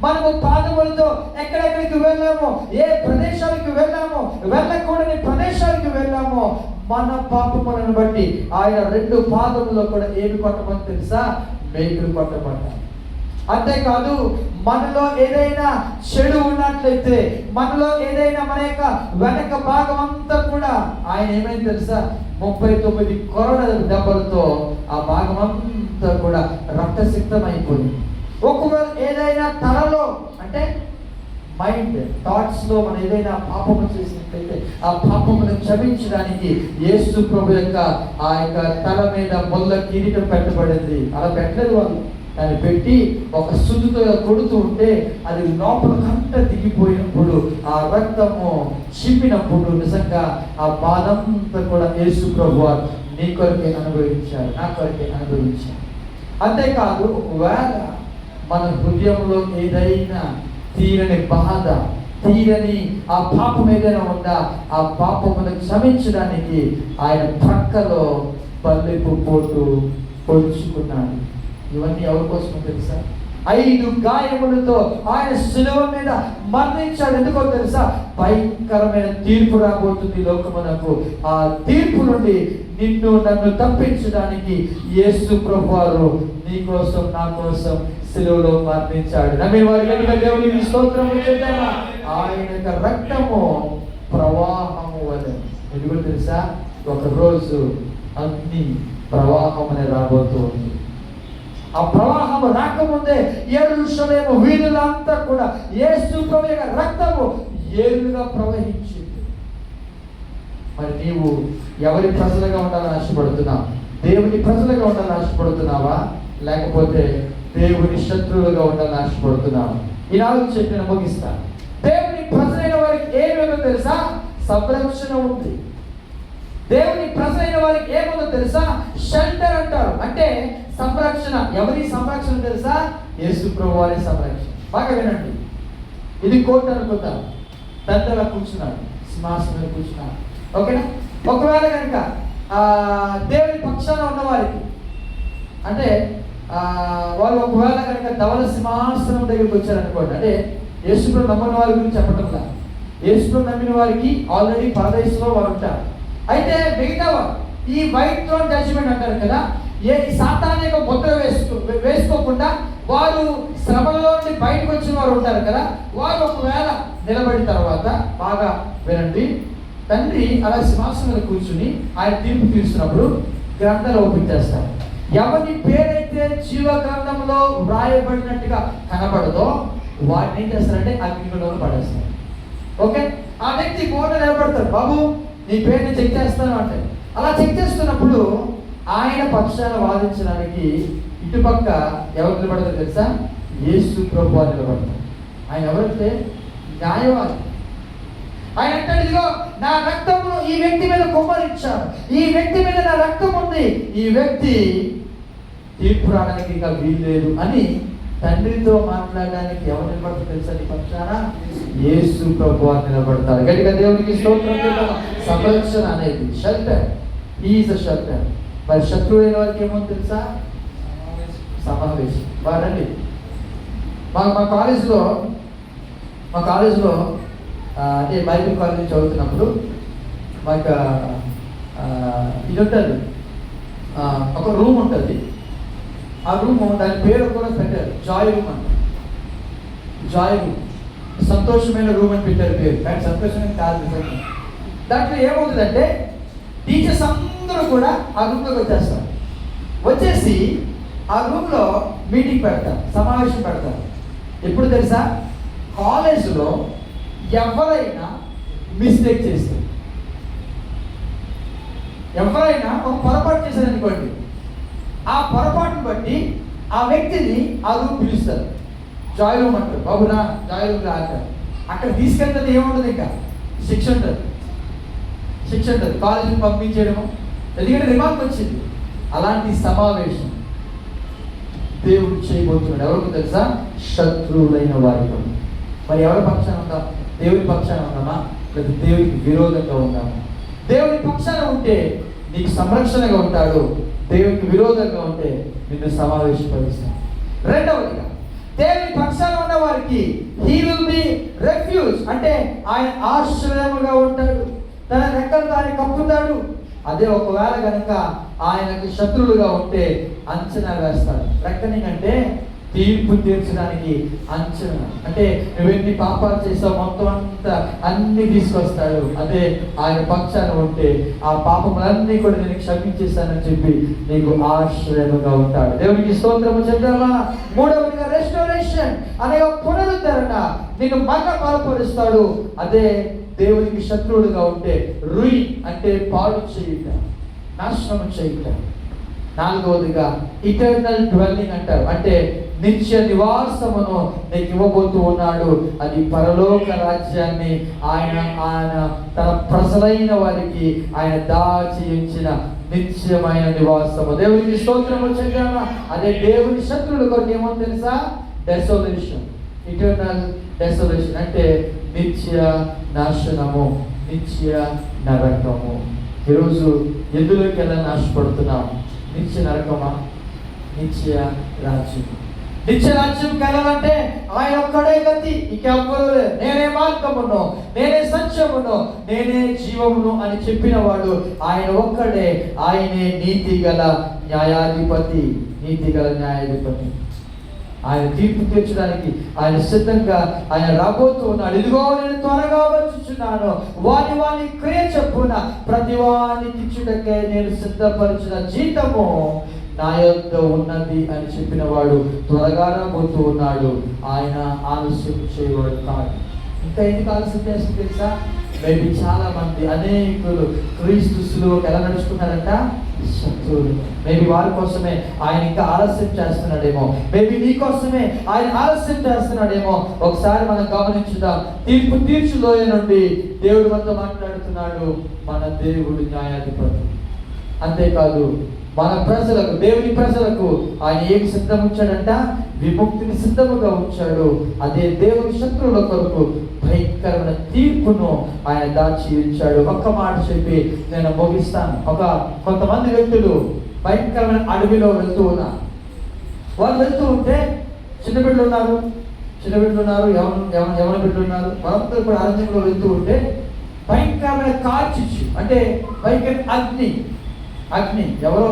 మనము పాదములతో ఎక్కడెక్కడికి వెళ్ళామో, ఏ ప్రదేశాలకు వెళ్ళామో, వెళ్ళకూడని ప్రదేశాలకు వెళ్ళామో, మన పాపములను బట్టి ఆయన 2 పాదముల్లో కూడా ఏమి కొట్టమని తెలుసా? మేకులు కొట్టబడ్డాయి. అంతేకాదు, మనలో ఏదైనా చెడు ఉన్నట్లయితే, మనలో ఏదైనా మన యొక్క వెనక భాగం అంతా కూడా ఆయన ఏమైంది తెలుసా? 39 కొరడ దెబ్బలతో ఆ భాగం అంతా కూడా రక్తసిక్తం అయిపోయింది. ఒకవేళ ఏదైనా తలలో అంటే మైండ్ థాట్స్ లో మనం ఏదైనా పాపము చేసినట్లయితే ఆ పాపమును క్షమించడానికి యేసు ప్రభు యొక్క ఆ యొక్క తల మీద మొల్ల కిరీటం పెట్టబడింది. అలా పెట్టలేదు వాళ్ళు, దాన్ని పెట్టి ఒక సుద్దుతో కొడుతూ ఉంటే అది లోపల కంట దిగిపోయినప్పుడు ఆ రక్తము చిమ్మినప్పుడు నిజంగా ఆ బాధంతా కూడా యేసు ప్రభు నీ కొరకే అనుభవించారు, నా కొరకే అనుభవించారు. అంతేకాదు, ఒకవేళ మన హృదయంలో ఏదైనా తీరని బాధ, తీరని ఆ పాపం ఏదైనా ఉందా, ఆ పాపమును క్షమించడానికి ఆయన ప్రక్కలో పల్లెపు పోటు పొడుచుకున్నాడు. ఇవన్నీ ఎవరి కోసం తెలుసా? 5 గాయములతో ఆయన శిలువ మీద మరణించాడు. ఎందుకో తెలుసా? భయంకరమైన తీర్పు రాబోతుంది లోకమునకు. ఆ తీర్పు నుండి నిన్ను నన్ను తప్పించడానికి యేసు ప్రభువారు నీ కోసం నా కోసం శిలువలో మరణించాడు. నమ్మిన వారికి దేవునికి స్తోత్రము చేద్దామా? ఆయన యొక్క రక్తము ప్రవాహము వలె. ఎందుకో తెలుసా? ఒక రోజు అగ్ని ప్రవాహం అనేది రాబోతుంది. ఆ ప్రవాహం రాకముందే యెరూషలేము వీధులంతా కూడా యేసు ప్రభు యొక్క రక్తము ఏరుగా ప్రవహించింది. మరి నీవు ఎవరి ప్రజలుగా ఉండాలని ఆశపడుతున్నావు? దేవుని ప్రజలుగా ఉండాలని ఆశపడుతున్నావా, లేకపోతే దేవుని శత్రువులుగా ఉండాలని ఆశపడుతున్నావా? ఈ 4 చెప్పిన ముగిస్తాను. దేవుని ప్రజలైన వారికి ఏమేమో తెలుసా? సంరక్షణ ఉంది. దేవుని ప్రజలైన వారికి ఏముందో తెలుసా? షెల్టర్ అంటారు. అంటే సంరక్షణ. ఎవరి సంరక్షణ తెలుసా? యేసు ప్రభు వారి సంరక్షణ. బాగా వినండి. ఇది కోర్టు అనుకుంటా. తండ్రిలా కూర్చున్నాడు, సింహాసనం మీద కూర్చున్నాడు. ఓకేనా? ఒకవేళ కనుక దేవుని పక్షాన ఉన్న వారికి అంటే వాళ్ళు ఒకవేళ కనుక ధవల సింహాసనం దగ్గరికి వచ్చారనుకోండి, అంటే యేసు ప్రభు నమ్మని వారి గురించి చెప్పడం కాదు. యేసు ప్రభు నమ్మిన వారికి ఆల్రెడీ పరదేశంలో వారు ఉంటారు. అయితే మిగతా ఈ వైట్ థ్రోన్ జడ్జిమెంట్ అంటారు కదా, ఏ సాతానిక ముద్ర వేసుకోకుండా వారు శ్రమలో నుండి బయటకు వచ్చిన వారు ఉంటారు కదా, వారు ఒకవేళ నిలబడిన తర్వాత బాగా వినండి. తండ్రి అలా సింహాసనం మీద కూర్చుని ఆయన తీర్పు తీస్తున్నప్పుడు గ్రంథాలు ఓపెన్ చేస్తారు. ఎవరి పేరైతే జీవ గ్రంథంలో వ్రాయబడినట్టుగా కనబడదో వాటిని ఏం చేస్తారంటే అగ్నిలో పడేస్తారు. ఓకే, ఆ వ్యక్తి కోట నిలబడతాడు. బాబు నీ పేరుని చెక్ చేస్తాను అంటే అలా చెక్ చేస్తున్నప్పుడు ఆయన పక్షాన వాదించడానికి ఇటుపక్క ఎవరు నిలబడతారు తెలుసా? యేసు ప్రభువు నిలబడతారు. ఆయన ఎవరైతే న్యాయవాది. ఆయన అంటాడు, ఇదిగో నా రక్తమును ఈ వ్యక్తి మీద కుమ్మరించాను, ఈ వ్యక్తి మీద నా రక్తం ఉంది, ఈ వ్యక్తి తీర్పు రావడానికి ఇంకా వీల్లేదు అని తండ్రితో మాట్లాడడానికి ఎవరు నిలబడతారు తెలుసా? నీ పక్షాన యేసు ప్రభువు నిలబడతారు. గట్టిగా దేవునికి స్తోత్రం చేద్దాం. సంరక్షణ అనేది షెల్టర్. Is a shelter. మరి శత్రువు అయిన వారికి ఏమో తెలుసా? సమావేశం. వారండి మా కాలేజీలో అంటే బైబిల్ కాలేజ్ చదువుతున్నప్పుడు మాకు ఇది ఉంటుంది, ఒక రూమ్ ఉంటుంది. ఆ రూమ్ దాని పేరు కూడా పెట్టారు, జాయ్ రూమ్ అంట. జాయ్ రూమ్, సంతోషమైన రూమ్ అని పెట్టారు పేరు, కానీ సంతోషమైన కాదు. దాంట్లో ఏమవుతుందంటే టీచర్స్ అందరూ కూడా ఆ రూమ్లోకి వచ్చేసి ఆ రూమ్లో మీటింగ్ పెడతారు, సమావేశం పెడతారు. ఎప్పుడు తెలుసా? కాలేజీలో ఎవరైనా మిస్టేక్ చేస్తారు, ఎవరైనా ఒక పొరపాటు చేశారనుకోండి, ఆ పొరపాటును బట్టి ఆ వ్యక్తిని ఆ రూమ్ పిలుస్తారు, జాయ్ రూమ్ అంటారు. బాబురా జాయ్ రూమ్ అంటారు. అక్కడ తీసుకెళ్తే ఏముంటుంది, ఇంకా శిక్ష ఉంటుంది. కాలేజీకి పంపించేయడము, ఎందుకంటే రిమార్క్ వచ్చింది. అలాంటి సమావేశం దేవుడు చేయబోతున్నాడు. ఎవరికి తెలుసా? శత్రువులైన వారితో. మరి ఎవరి పక్షాన ఉందాం? దేవుని పక్షాన ఉన్నామా, లేదా దేవునికి విరోధంగా ఉన్నామా? దేవుని పక్షాన ఉంటే నీకు సంరక్షణగా ఉంటాడు, దేవునికి విరోధంగా ఉంటే నిన్ను సమావేశపరుస్తాడు. రెండవదిగా, దేవుని పక్షాన ఉన్న వారికి హీ విల్ బి రెఫ్యూజ్, అంటే ఆయన ఆశ్రయముగా ఉంటాడు, తన రెక్కలతో ఆయన కప్పుతాడు. అదే ఒకవేళ కనుక ఆయనకు శత్రువులుగా ఉంటే అంచనా వేస్తాడు. రెక్కనింగ్ అంటే తీర్పు తీర్చడానికి అంచనా, అంటే నువ్వెన్ని పాపాలు చేసావు మొత్తం అంతా అన్ని తీసుకొస్తాడు. అదే ఆయన పక్షాన ఉంటే ఆ పాపములన్నీ కూడా నేను క్షమించేస్తానని చెప్పి నీకు ఆశ్రయముగా ఉంటాడు. దేవునికి స్తోత్రము చెప్తామా. మూడవదిగా రెస్టోరేషన్ అనే పునరుద్ధరణ, నిన్ను మళ్ళా బలపరుస్తాడు. అదే దేవునికి శత్రువులుగా ఉంటే రుయి అంటే పాడు చేయుట, నాశనం చేయుట. నాలుగవదిగా ఇటర్నల్ డ్వెల్లింగ్ అంటారు, అంటే నిత్య నివాసమును నీకు ఇవ్వబోతూ ఉన్నాడు. అది పరలోక రాజ్యాన్ని ఆయన తన ప్రజలైన వారికి ఆయన దాచి ఉంచిన నిత్యమైన నివాసము. దేవునికి స్తోత్రము చెప్తామా. అదే దేవుని శత్రువులు కొన్ని ఏమో తెలుసా? డెసోలేషన్, ఇటర్నల్ డెసోలేషన్ అంటే నిత్య నాశనము, నిత్య నరకము. ఈరోజు ఎందులోకి ఎలా నాశపడుతున్నాము? నిత్య నరకమా, నిత్య రాజ్యం? నిత్య రాజ్యం కలవాలంటే ఆయన ఒక్కడే గతి, ఇంకెవ్వరు లేరు. నేనే మార్గమును, నేనే సత్యమును, నేనే జీవమును అని చెప్పిన వాడు ఆయన ఒక్కడే. ఆయనే నీతిగల న్యాయాధిపతి. ఆయన తీర్పు తీర్చడానికి ఆయన సిద్ధంగా ఆయన రాబోతూ ఉన్నాడు. ఇదిగో నేను త్వరగా వచ్చుచున్నాను, వాని క్రియ చెప్పున ప్రతి వానికి ఇచ్చుటకే నేను సిద్ధపరిచిన జీతము నా యొద్ద ఉన్నది అని చెప్పిన వాడు త్వరగా రాబోతూ ఉన్నాడు. ఆయన ఆలస్యం చేయవాడు కాదు. ఇంకా ఎందుకు ఆలస్యం చేస్తుంది తెలుసా? మేబీ చాలా మంది అనేకులు క్రీస్తు సిలువకు ఎలా నడుచుకున్నారంట? శత్రువులు. మేబీ వారి కోసమే ఆయన ఇంకా ఆలస్యం చేస్తున్నాడేమో, మేబీ నీ కోసమే ఆయన ఆలస్యం చేస్తున్నాడేమో. ఒకసారి మనం గమనించుదాం. తీర్పు తీర్చులోయ నుండి దేవుడు మనతో మాట్లాడుతున్నాడు. మన దేవుడు న్యాయాధిపతి. అంతేకాదు మన ప్రజలకు, దేవుని ప్రజలకు ఆయన ఏమి సిద్ధం ఉంచాడంట? విముక్తిని సిద్ధముగా ఉంచాడు. అదే దేవుని శత్రువుల కొరకు భయంకరమైన తీర్పును ఆయన దాచి ఉంచాడు. ఒక్క మాట చెప్పి నేను ముగిస్తాను. కొంతమంది వ్యక్తులు భయంకరమైన అడవిలో వెళ్తూ ఉన్నారు. వాళ్ళు వెళ్తూ ఉంటే చిన్న బిడ్డలు ఉన్నారు, యవన బిడ్డలు ఉన్నారు. వాళ్ళందరూ కూడా అరణ్యంలో వెళ్తూ ఉంటే భయంకరమైన కార్చిచ్చు, అంటే భయంకర అగ్ని ఎవరో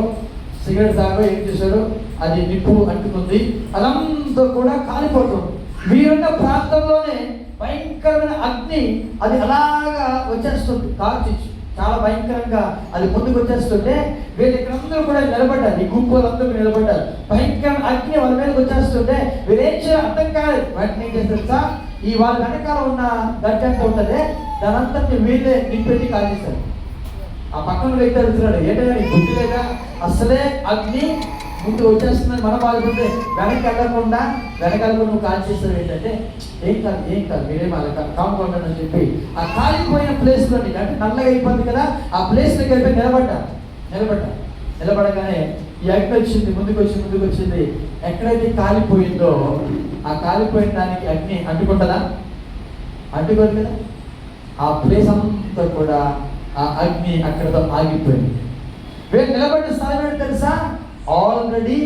సిగరెట్ దాకా ఏం చేశారు, అది నిప్పు అంటుకుంది, అదంతా కూడా కాలిపోతుంది. వీరున్న ప్రాంతంలోనే భయంకరమైన అగ్ని అది అలాగా వచ్చేస్తుంది. కార్చిచ్చు చాలా భయంకరంగా అది ముందుకు వచ్చేస్తుంటే వీళ్ళు ఇక్కడందరూ కూడా నిలబడ్డారు, ఈ గుంపు వాళ్ళందరూ నిలబడ్డారు. భయంకరమైన అగ్ని వాళ్ళ మీదకి వచ్చేస్తుంటే వీరేం చేయాలి అర్థం కాదు. వాటిని ఏం చేస్తారు? ఈ వాళ్ళ వెనకాల ఉన్న గడ్డ ఎంత ఉంటుంది దానంతటి వీళ్ళే నింపెట్టి కాల్చేస్తారు. ఆ పక్కన వ్యక్తి అడుగుతున్నాడు, ఏంటంటే నీకు బుద్ధి లేదా? అసలే అగ్ని ముందు వచ్చేస్తుందని మనం బాధపడితే వెనకాల నువ్వు కాల్ చేస్తావు. ఏంటంటే ఏం కాదు మీరేం అలా కాంపౌండ్ అని చెప్పి ఆ కాలిపోయిన ప్లేస్లో అంటే నల్లగా అయిపోయింది కదా, ఆ ప్లేస్లోకి వెళ్ళిపోయి నిలబడగానే ఈ అగ్ని వచ్చింది, ముందుకు వచ్చింది. ఎక్కడైతే కాలిపోయిందో ఆ కాలిపోయిన దానికి అగ్ని అంటుకుంటుందా? అంటుకోదు కదా. ఆ ప్లేస్ అంతా కూడా ఆ అగ్ని అక్కడతో ఆగిపోయింది. వీళ్ళు నిలబడిన స్థలం ఏంటి తెలుసా? ఆల్రెడీ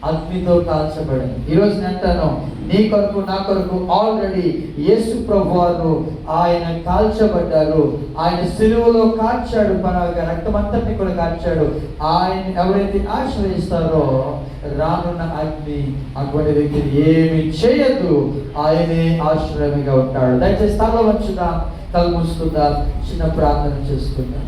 అగ్నితో కాల్చబడింది. ఈరోజు నేను అంటాను, నీ కొరకు నా కొరకు ఆల్రెడీ యేసు ప్రభువారు ఆయన కాల్చబడ్డారు. ఆయన సిలువలో కాల్చాడు, మన రక్తమంతటిని కూడా కాల్చాడు. ఆయన ఎవరైతే ఆశ్రయిస్తారో రానున్న అగ్ని అటువంటి వ్యక్తిని ఏమి చేయదు, ఆయనే ఆశ్రయమిగా ఉంటాడు. దయచేసి తల వంచుదాం, కళ్ళు మూసుకుందాం, చిన్న ప్రార్థన చేసుకుందాం.